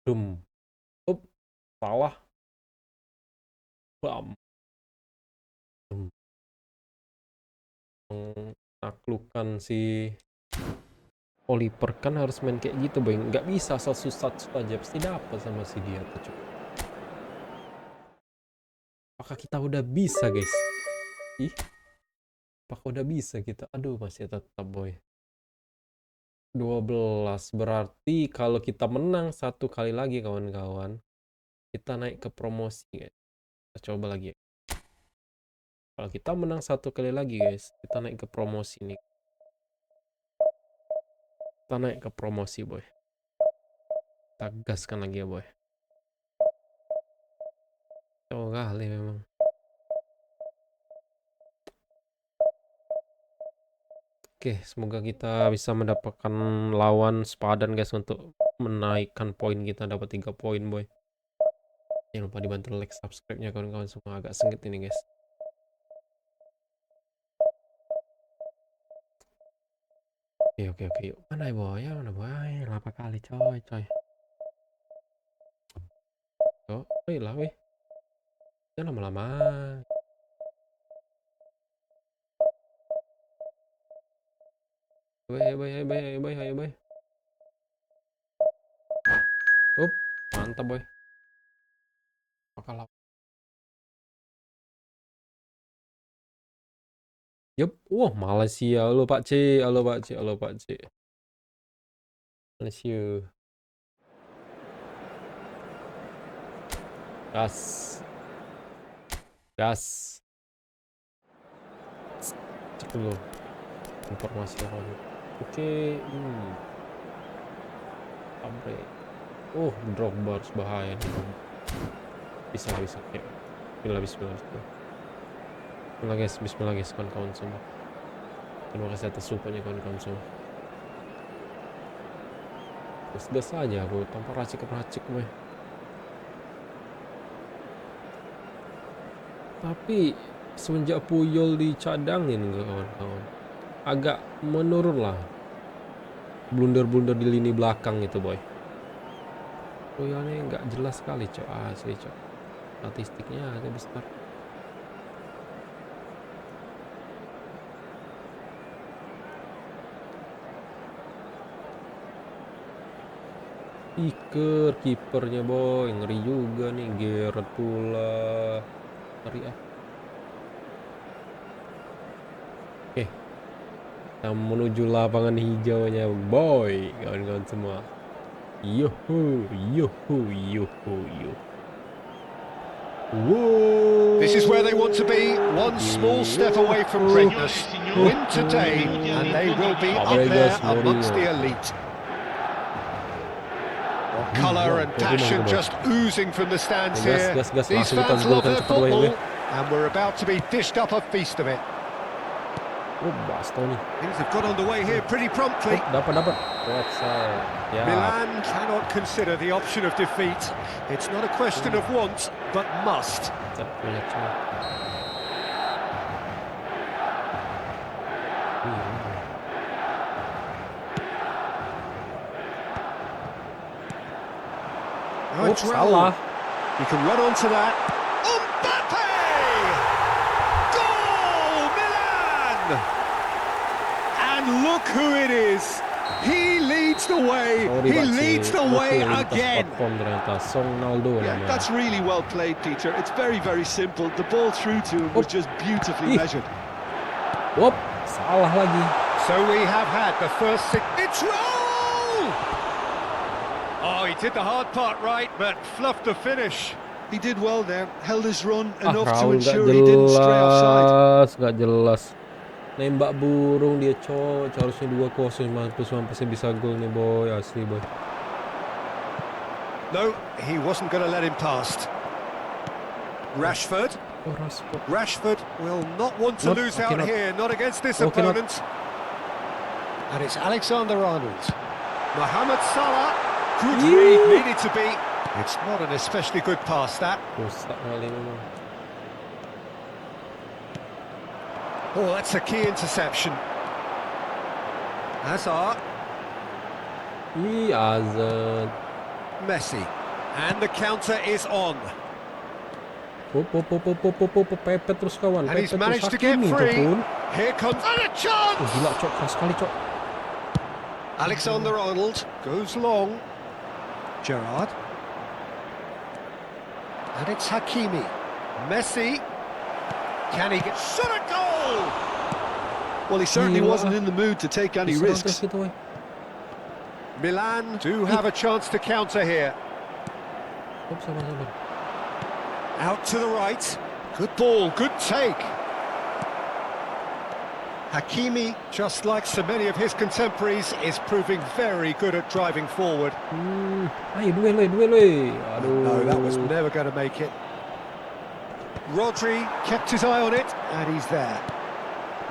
Boom. Up. Salah. Bam. Menaklukkan si Oliver kan harus main kayak gitu, boy. Nggak bisa asal susah aja, pasti dapat sama si dia tuh, Cok. Apakah kita udah bisa, guys? Apakah udah bisa kita? Aduh, masih tetap, boy. 12 berarti kalau kita menang 1 kali lagi, kawan-kawan, kita naik ke promosi, guys. Kita coba lagi ya. Kalau kita menang 1 kali lagi, guys, kita naik ke promosi nih. Kita naik ke promosi, boy. Kita gaskan lagi ya, boy. Jauh kali memang. Oke, semoga kita bisa mendapatkan lawan sepadan, guys, untuk menaikkan poin kita, dapat 3 poin, boy. Jangan lupa dibantu like, subscribe-nya, kawan-kawan semua. Agak sengit ini, guys. Oke, yuk. Mana ya, boy? Mana, boy? 8 kali, coy. Woi lah, weh. Jangan lama-lama. Boy. Mantap, boy. Apakah Yup, wah, Malaysia. Halo Pak C. Malaysia. Gas. Cek dulu informasi awal. Oke. Abre. Oh, drop bars bahaya nih. Bisa. Ya. Bismillah. Bismillah guys, kawan-kawan semua. Terima kasih atas supportnya, kawan-kawan semua. Gas saja aku tanpa racik, meh. Tapi semenjak Puyol dicadangin, kawan-kawan, agak menurun lah. Blunder di lini belakang itu, boy. Puyolnya nggak jelas sekali, Cok. Asli, Cok. Statistiknya ada besar. Kipernya, boy, ngeri juga nih. Gerard pula ngeri. Oke, kita menuju lapangan hijaunya, boy, kawan-kawan semua. Yuhu. Whoa. This is where they want to be, one small step away from greatness. Win today, and they will be up there amongst the elite. Colour and passion just oozing from the stands here. Gas, These langsung kita fans love golkan their cepat woi, football, and we're about to be dished up a feast of it. Oh, Basto nih. Things have got underway here pretty promptly. Dapat. Offside. Ya. Milan cannot consider the option of defeat. It's not a question of want, but must. Oh, Salah. You can run onto that. Mbappe! Goal, Milan! And look who it is. He leads the way. He leads the way again. Yeah, that's really well played, Peter. It's very, very simple. The ball through to him was just beautifully measured. Wop, Salah lagi. So we have had the first six. It's roll! Oh, he did the hard part right, but fluffed the finish. He did well there. Held his run enough to Raul ensure he didn't stray offside. Gak jelas. Nembak burung dia, cok. Harusnya 2-0, mampus bisa gol nih, boy. Asli, boy. No, he wasn't going to let him past. Rashford. Oh, Rashford. Rashford will not want to lose out here, not against this opponent. And it's Alexander-Arnold. Mohamed Salah. Good read, needed to be. It's not an especially good pass, that. Oh, that's a key interception. Hazard. Hazard. Messi. And the counter is on. Pepet terus kawan. And he's managed to get free. Here comes and a chance. Oh, gila, cok. Keras sekali, cok. Alexander-Arnold goes long. Gerrard. And it's Hakimi. Messi. Can he get... Shot a goal! Well, he certainly wasn't in the mood to take any risks. Milan do have a chance to counter here. Out to the right. Good ball, good take. Hakimi, just like so many of his contemporaries, is proving very good at driving forward. No, that was never going to make it. Rodri kept his eye on it, and he's there.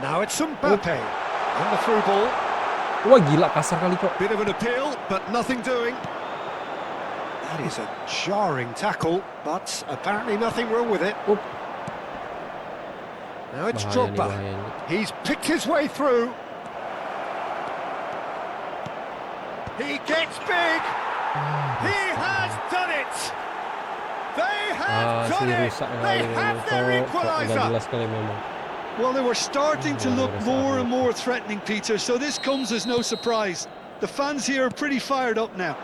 Now it's Mbappe. And the through ball. Wah, gila, kasar kali, cok. Bit of an appeal, but nothing doing. That is a jarring tackle, but apparently nothing wrong with it. Now it's Dribble. He's picked his way through. He gets big. He has done it. They have done it. They have their equaliser. Well, they were starting to look more and more threatening, Peter, so this comes as no surprise. The fans here are pretty fired up now.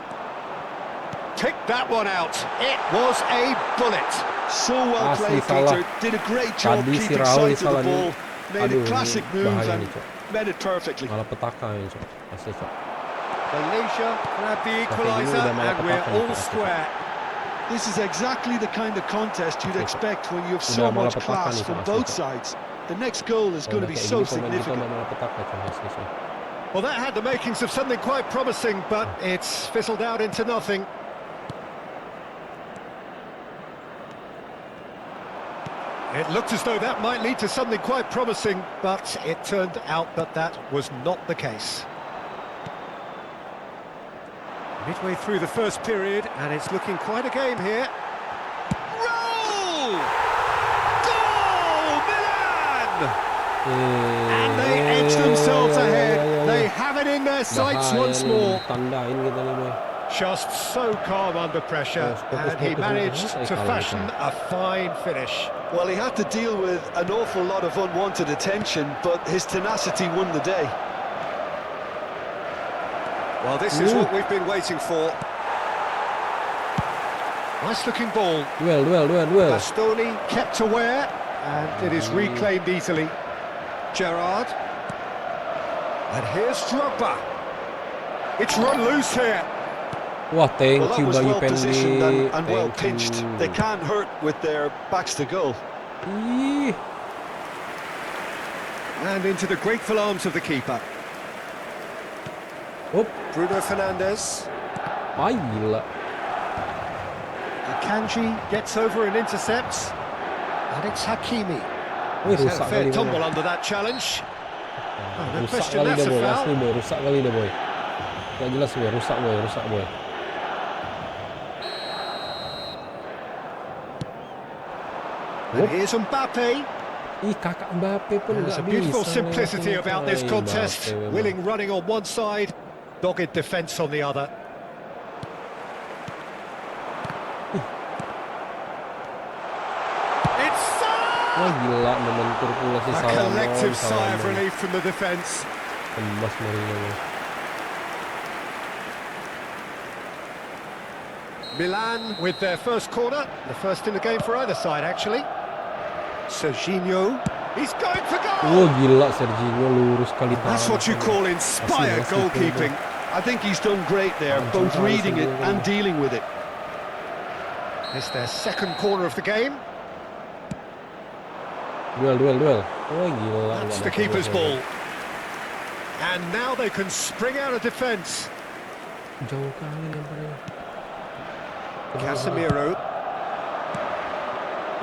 Pick that one out. It was a bullet. So well played, Peter. Did a great job keeping sight of the ball. Made a classic move and made it perfectly. Malaysia grabbed the equaliser and we're all square. This is exactly the kind of contest you'd expect when you have so much class from both sides. The next goal is going to be so significant. Well, that had the makings of something quite promising, but it's fizzled out into nothing. It looked as though that might lead to something quite promising, but it turned out that that was not the case. Midway through the first period, and it's looking quite a game here. Roll! Goal, Milan! And they edge themselves ahead. They have it in their sights once more. Just so calm under pressure, and he managed to fashion a fine finish. Well, he had to deal with an awful lot of unwanted attention, but his tenacity won the day. Well, this is what we've been waiting for. Nice looking ball. Well. Bastoni kept aware, and it is reclaimed easily. Gerrard. And here's Drogba. It's run loose here. Wah, thank well, that you, was well Bagi positioned Pendi. and well pitched. They can't hurt with their backs to goal. And into the grateful arms of the keeper. Oh, Bruno Fernandes. gila. Akanji gets over and intercepts. And it's Hakimi. Wih, He's had rusak a fair kali tumble boy. under that challenge. No Rusak question kali that's dia a boy, foul. asli boy, rusak kali dia boy. Gak jelas boy, rusak boy, rusak boy. And here's Mbappe. Ih, kakak Mbappe pun There's gak a beautiful bisa simplicity lewatin about apa. this Ih, contest. Mbappe memang. Willing running on one side, dogged defence on the other. It's Salah! Wah gila, mementur pula si A Salah. collective sigh of relief from the defence. Tembas Mourinho. Milan with their first corner, the first in the game for either side actually. Serginho, he's going for goal! Wah gila, Serginho lurus kali tangan. That's what you call inspired Asli, goalkeeping. I think he's done great there, both reading it and dealing with it. It's their second corner of the game. Duel. Wah gila. That's nggak the dapat keeper's bola. ball. And now they can spring out of defence. Jauh kali lemparnya. Casemiro.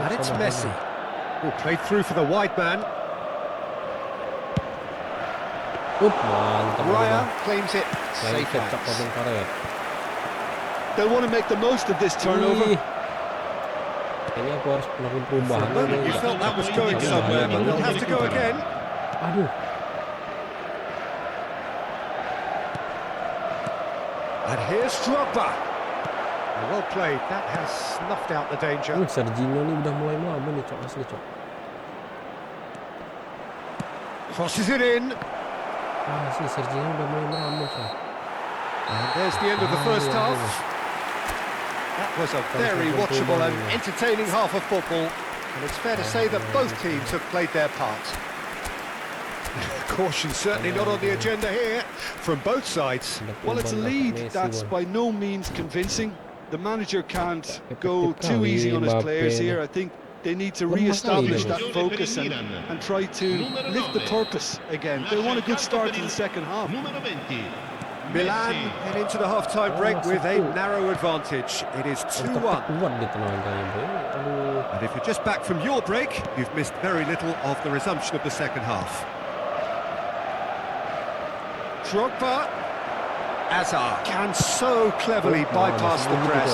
And it's Messi, who played through for the wide man. Mantap. Raya claims it. Lagi Safe kecap hands. potong karet. They'll want to make the most of this turnover. Ih. Kayaknya aku harus melakukan For perubahan. a moment you felt that was going somewhere, but they'll have to go again. Aduh. And here's Dribble. Well played. That has snuffed out the danger. Serginho nih udah mulai melamun nih, Cok. Asli, Cok. Crosses it in. Asli, Serginho udah mulai melamun, Cok. And there's the end of the first half. That was a very watchable and entertaining half of football. And it's fair to say that both teams have played their part. Caution certainly not on the agenda here from both sides. Well, it's a lead that's by no means convincing. The manager can't go too easy on his players here. I think they need to re-establish that focus and try to lift the purpose again. They want a good start to the second half. Numero 20. Milan head into the half-time break with a narrow advantage. It is 2-1. Kuat di tenaganya, boy. Aduh. And if you're just back from your break, you've missed very little of the resumption of the second half. Drogba. Hazard can so cleverly bypass the press.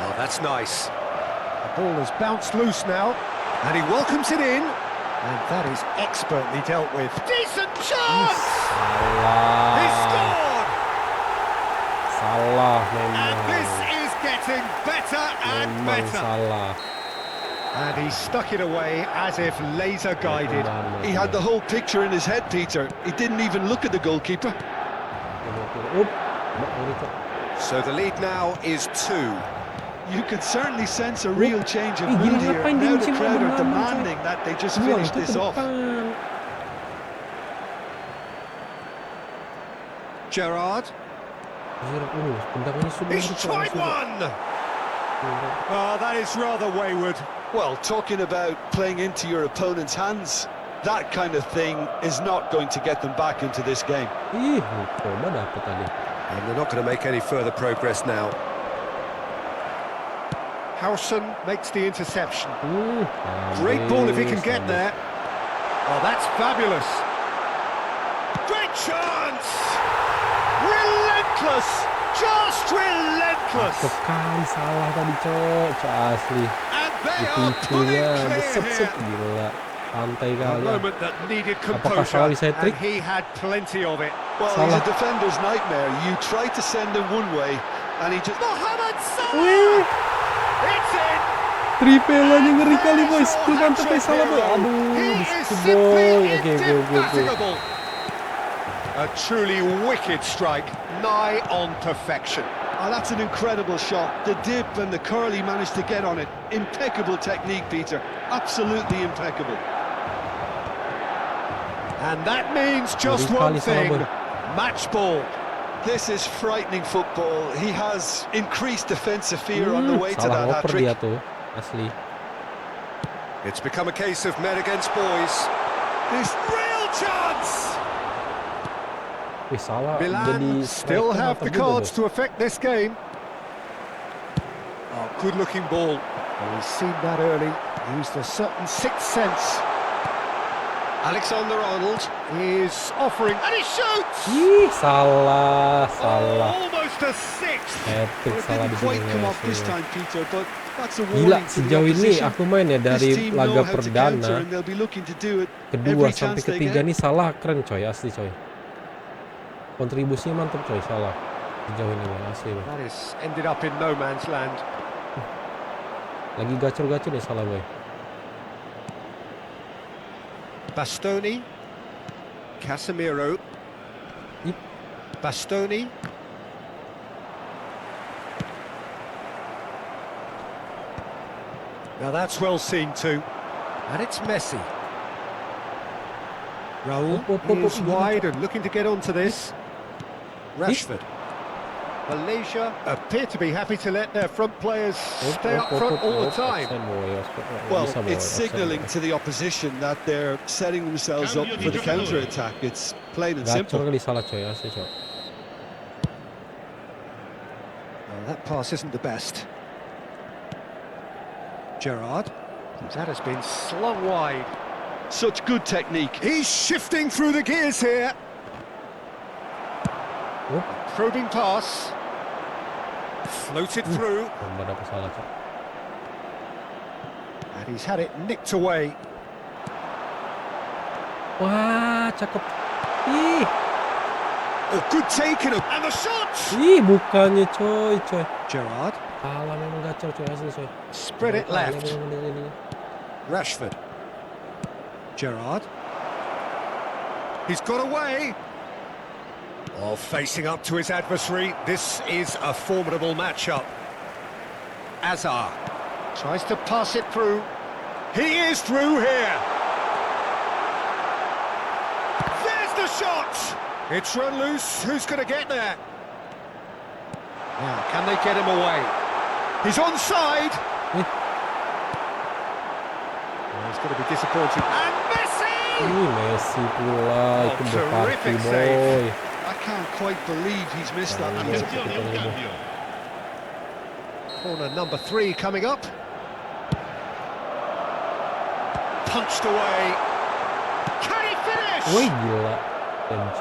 Oh, that's nice. The ball has bounced loose now, and he welcomes it in. And that is expertly dealt with. Decent chance! He Salah. scored! Salah And memang. this is getting better and Memang better. Salah. And he stuck it away as if laser guided. He had the whole picture in his head, Peter. He didn't even look at the goalkeeper. So the lead now is 2. You could certainly sense a real change of Ih, mood gila, here. ngapain Now the dincing crowd are lama-lama, demanding that they just Buang finish tuh ke this off. depan. Gerrard. Tendangannya sudah He's tried one! Oh, that is rather wayward. Well, talking about playing into your opponent's hands, that kind of thing is not going to get them back into this game. Ih, coba dapet tadi. And they're not going to make any further progress now. Howson makes the interception. Great ball if he can get there. Oh, that's fabulous. Great chance! Relentless! Just relentless! Tekan salah tadi, Cok. Asli. And they are pulling Itunya clear beset-set here. gila. Santai A kali. moment that needed Apakah Salah composure, bisa and hat-trick? he had plenty of it. Well, Salah. he's a defender's nightmare. You try to send him one way, and he just... Mohamed Salah! Wih, It's in! tripelannya ngeri kali, boy. Skill mantepnya Salah, boy. Aduh, He di is situ, simply boy. Oke. indefatigable. A truly wicked strike, nigh on perfection. Oh, that's an incredible shot. The dip and the curl he managed to get on it. Impeccable technique, Peter. Absolutely impeccable. And that means just Ngeri one kali Salah, thing, boy. match ball. This is frightening football. He has increased defensive fear on the way to Salah that ngoper dia hat-trick. tuh, asli. It's become a case of men against boys. This real chance! Wih, Salah Milan jadi still striker have the mantap juga, cards bos. to affect this game. Good-looking ball. And he's seen that early. Used a certain sixth sense. Alexander-Arnold is offering, and he shoots! Ih, salah. Almost a sixth. Hat-trick salah di Quite sini. come off this time, Peter, but that's a Gila, warning to the sejauh ini opposition. aku main ya dari This team laga know how to counter perdana, and they'll be looking to do it kedua every sampai chance they ketiga get. nih Salah keren coy, asli coy. Kontribusinya mantap coy Salah. Sejauh ini boy, asli boy. That is ended up in no man's land. Lagi gacor-gacor nih Salah boy. Bastoni. Casemiro. Ih. Bastoni. Now that's well seen too. And it's Messi. Raul is wide and looking to get onto this. Rashford. Malaysia appear to be happy to let their front players stay up front all the time. Well, it's signalling to the opposition that they're setting themselves up for the counter-attack. It's plain and simple. Gacor kali Salah coy, asli coy. Well, that pass isn't the best. Gerrard. That has been slung wide. Such good technique. He's shifting through the gears here. Probing pass. Floated through. Nggak dapat Salah coy. And he's had it nicked away. Wah, cakep. Ih, Oh, good taking him. And the shot! ih bukannya coy. Gerrard. Salah memang gacor coy, asli coy. Spread it left. Ini. Rashford. Gerrard. He's got away. Oh, facing up to his adversary. This is a formidable matchup. Azar tries to pass it through. He is through here. There's the shot. It's run loose. Who's going to get there? Now, can they get him away? He's onside. He's going to be disappointed. And Messi! Ih, Messi pula, itu berparti terrific boy. save. I can't quite believe he's missed that. Attenzione, un cambio. Corner number 3 coming up. Punched away. Can he finish? Wih gila, MG.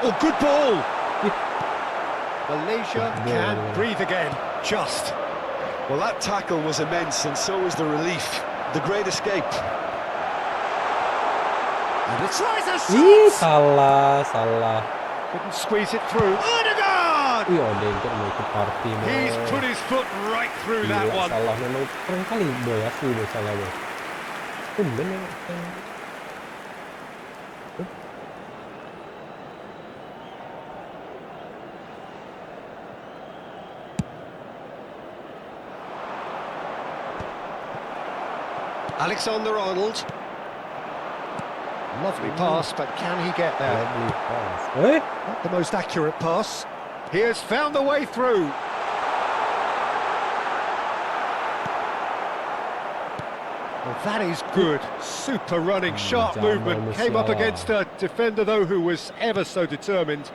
Oh, good ball. Malaysia can breathe again. Just. Well, that tackle was immense, and so was the relief. The great escape. And it tries a Ih, shot. salah. Couldn't squeeze it through. Odegaard! Wih, Odegaard mau ikut party boy. He's put his foot right through that Gila, one. Salah memang keren kali boy, asli boy Salah boy. Tumben ya. Alexander-Arnold. Lovely pass, but can he get there? Lovely pass. Eh? Not the most accurate pass. He has found the way through. Well, that is good. Super running, sharp Jangan movement. Came up Salah. against a defender, though, who was ever so determined.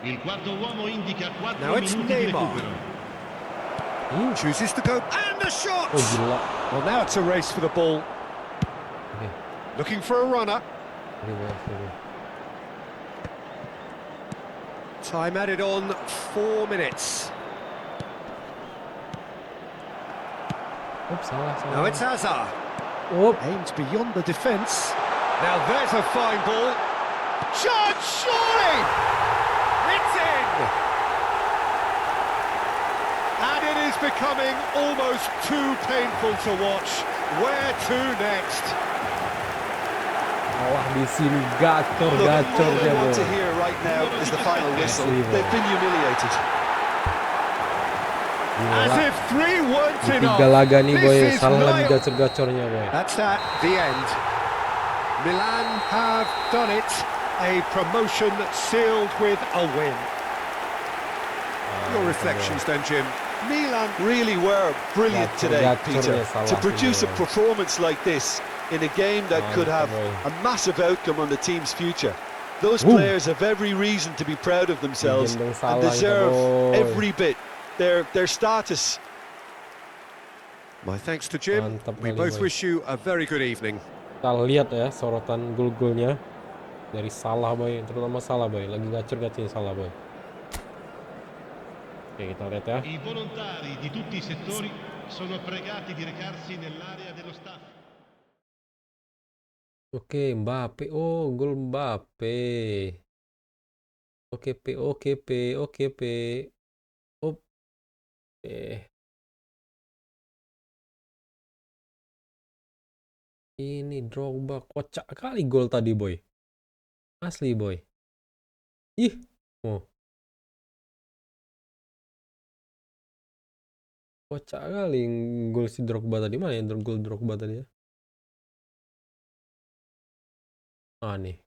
Il quarto uomo indica 4 Now it's minuti di Neymar. recupero. Chooses to go, and the shot! Oh gila. Well, now it's a race for the ball. Oke. Looking for a runner. Ini boy, ini. Time added on 4 minutes. Oops, salah. Now it's Azar. Up. Aims beyond the defence. Now there's a fine ball. Shot, surely! It's in! And it is becoming almost too painful to watch. Where to next? Salah di sini Look, gacor-gacornya all they want to boy. hear right now is the final whistle. Asli, boy. They've been humiliated. As Gila. if 3 weren't Di enough. 3 laga nih boy, This is Salah lagi wild. gacor-gacornya boy. That's that, the end. Milan have done it. A promotion sealed with a win. Your reflections then, Jim? Milan really were brilliant today, Peter. Salah To produce a sini, boy. performance like this in a game that could have a massive outcome on the team's future. Those players have every reason to be proud of themselves and deserve every bit their status. My thanks to Jim. We both wish you a very good evening. Kita lihat ya sorotan gol-golnya dari Salah boy, terutama Salah boy, lagi gacor-gacornya Salah boy. Oke, kita lihat ya. I volontari di tutti i settori sono pregati di recarsi nell'area dello staff. Oke, Mbappe. Oh, gol Mbappe. Oke, P. Oke. Ini Drogba, kocak kali gol tadi boy. Asli boy. Ih, oh. Kocak kali gol si Drogba tadi. Mana ya gol Drogba tadi ya? Ah nih.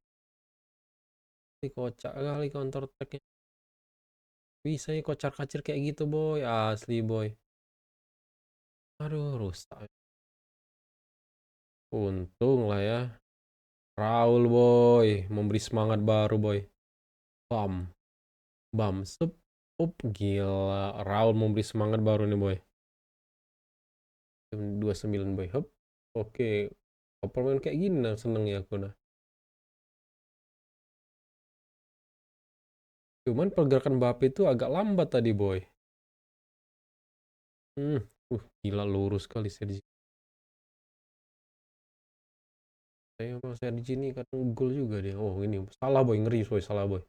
Ini kocak kali counter attack-nya. Bisa ya kocar-kacir kayak gitu boy. Asli boy. Aduh, rusak. Untung lah ya. Raul boy, memberi semangat baru boy. Bam, sup. Gila. Raul memberi semangat baru nih boy. 29 boy. Hop. Oke. Permainan kayak gini nah seneng ya aku nah. Cuman pergerakan Mbappe itu agak lambat tadi boy. Gila lurus kali Sergi. Saya di sini kadang gol juga dia. Oh ini salah boy, ngeri boy, salah boy.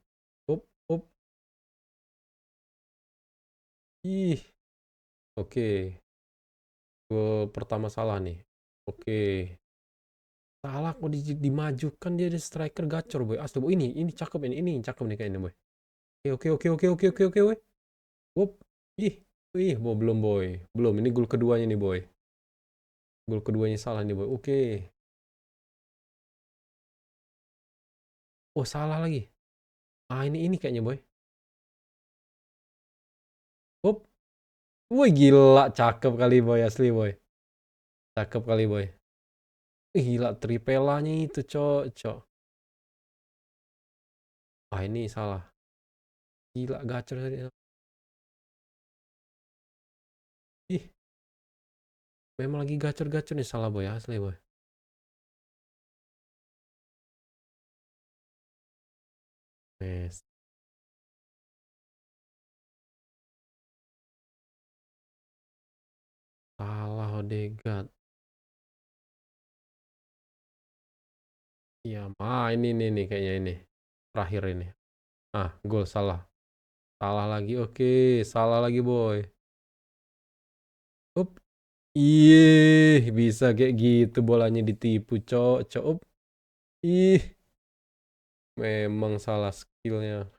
Hop. Ih. Oke. Gol pertama salah nih. Oke. Salah kok dimajukan dia di striker gacor boy. Asli boy, ini cakep ini cakep nih kayaknya boy. Oke. Hop. Ih, belum boy. Belum, ini gol keduanya nih boy. Gol keduanya salah nih boy. Oke. Oh, salah lagi. Ah, ini kayaknya boy. Hop. Woi, gila, cakep kali boy, asli boy. Cakep kali boy. Gila, tripelanya itu, cok. Ah, ini salah. Gila, gacor tadi. Ih. Memang lagi gacor-gacor nih salah boy, asli boy. Yes. Salah Odegaard. Iya, ini nih kayaknya ini. Terakhir ini. Ah, gol salah. Salah lagi. Oke, salah lagi boy. Up. Ih, bisa kayak gitu bolanya ditipu, cok. Ih. Memang salah skillnya.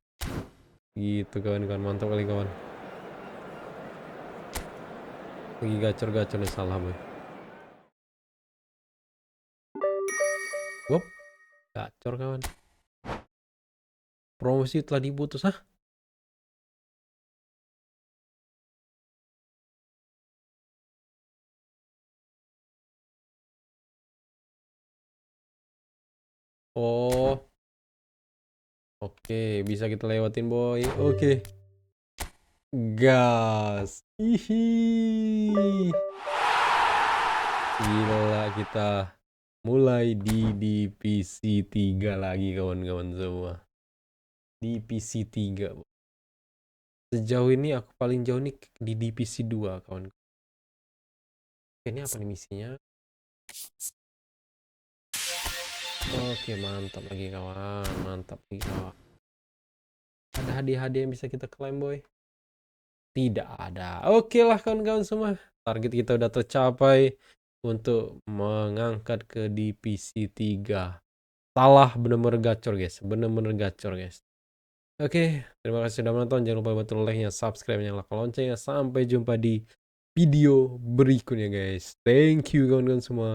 Gitu kawan-kawan, mantap kali kawan. Lagi gacor-gacor nih salah boy. Wop. Gacor kawan. Promosi telah diputus. Hah? Oh. Oke, bisa kita lewatin boy. Oke. Gas. Hihi. Gila, kita mulai di divisi 3 lagi kawan-kawan semua. Divisi 3. Sejauh ini aku paling jauh nih di divisi 2 kawan. Ini apa nih misinya? Oke, mantap lagi kawan. Ada hadiah-hadiah yang bisa kita klaim boy? Tidak ada. Oke lah kawan-kawan semua. Target kita udah tercapai untuk mengangkat ke divisi 3. Salah bener-bener gacor guys. Oke, terima kasih sudah menonton. Jangan lupa bantu like-nya, subscribe, nyalakan loncengnya. Sampai jumpa di video berikutnya guys. Thank you kawan-kawan semua.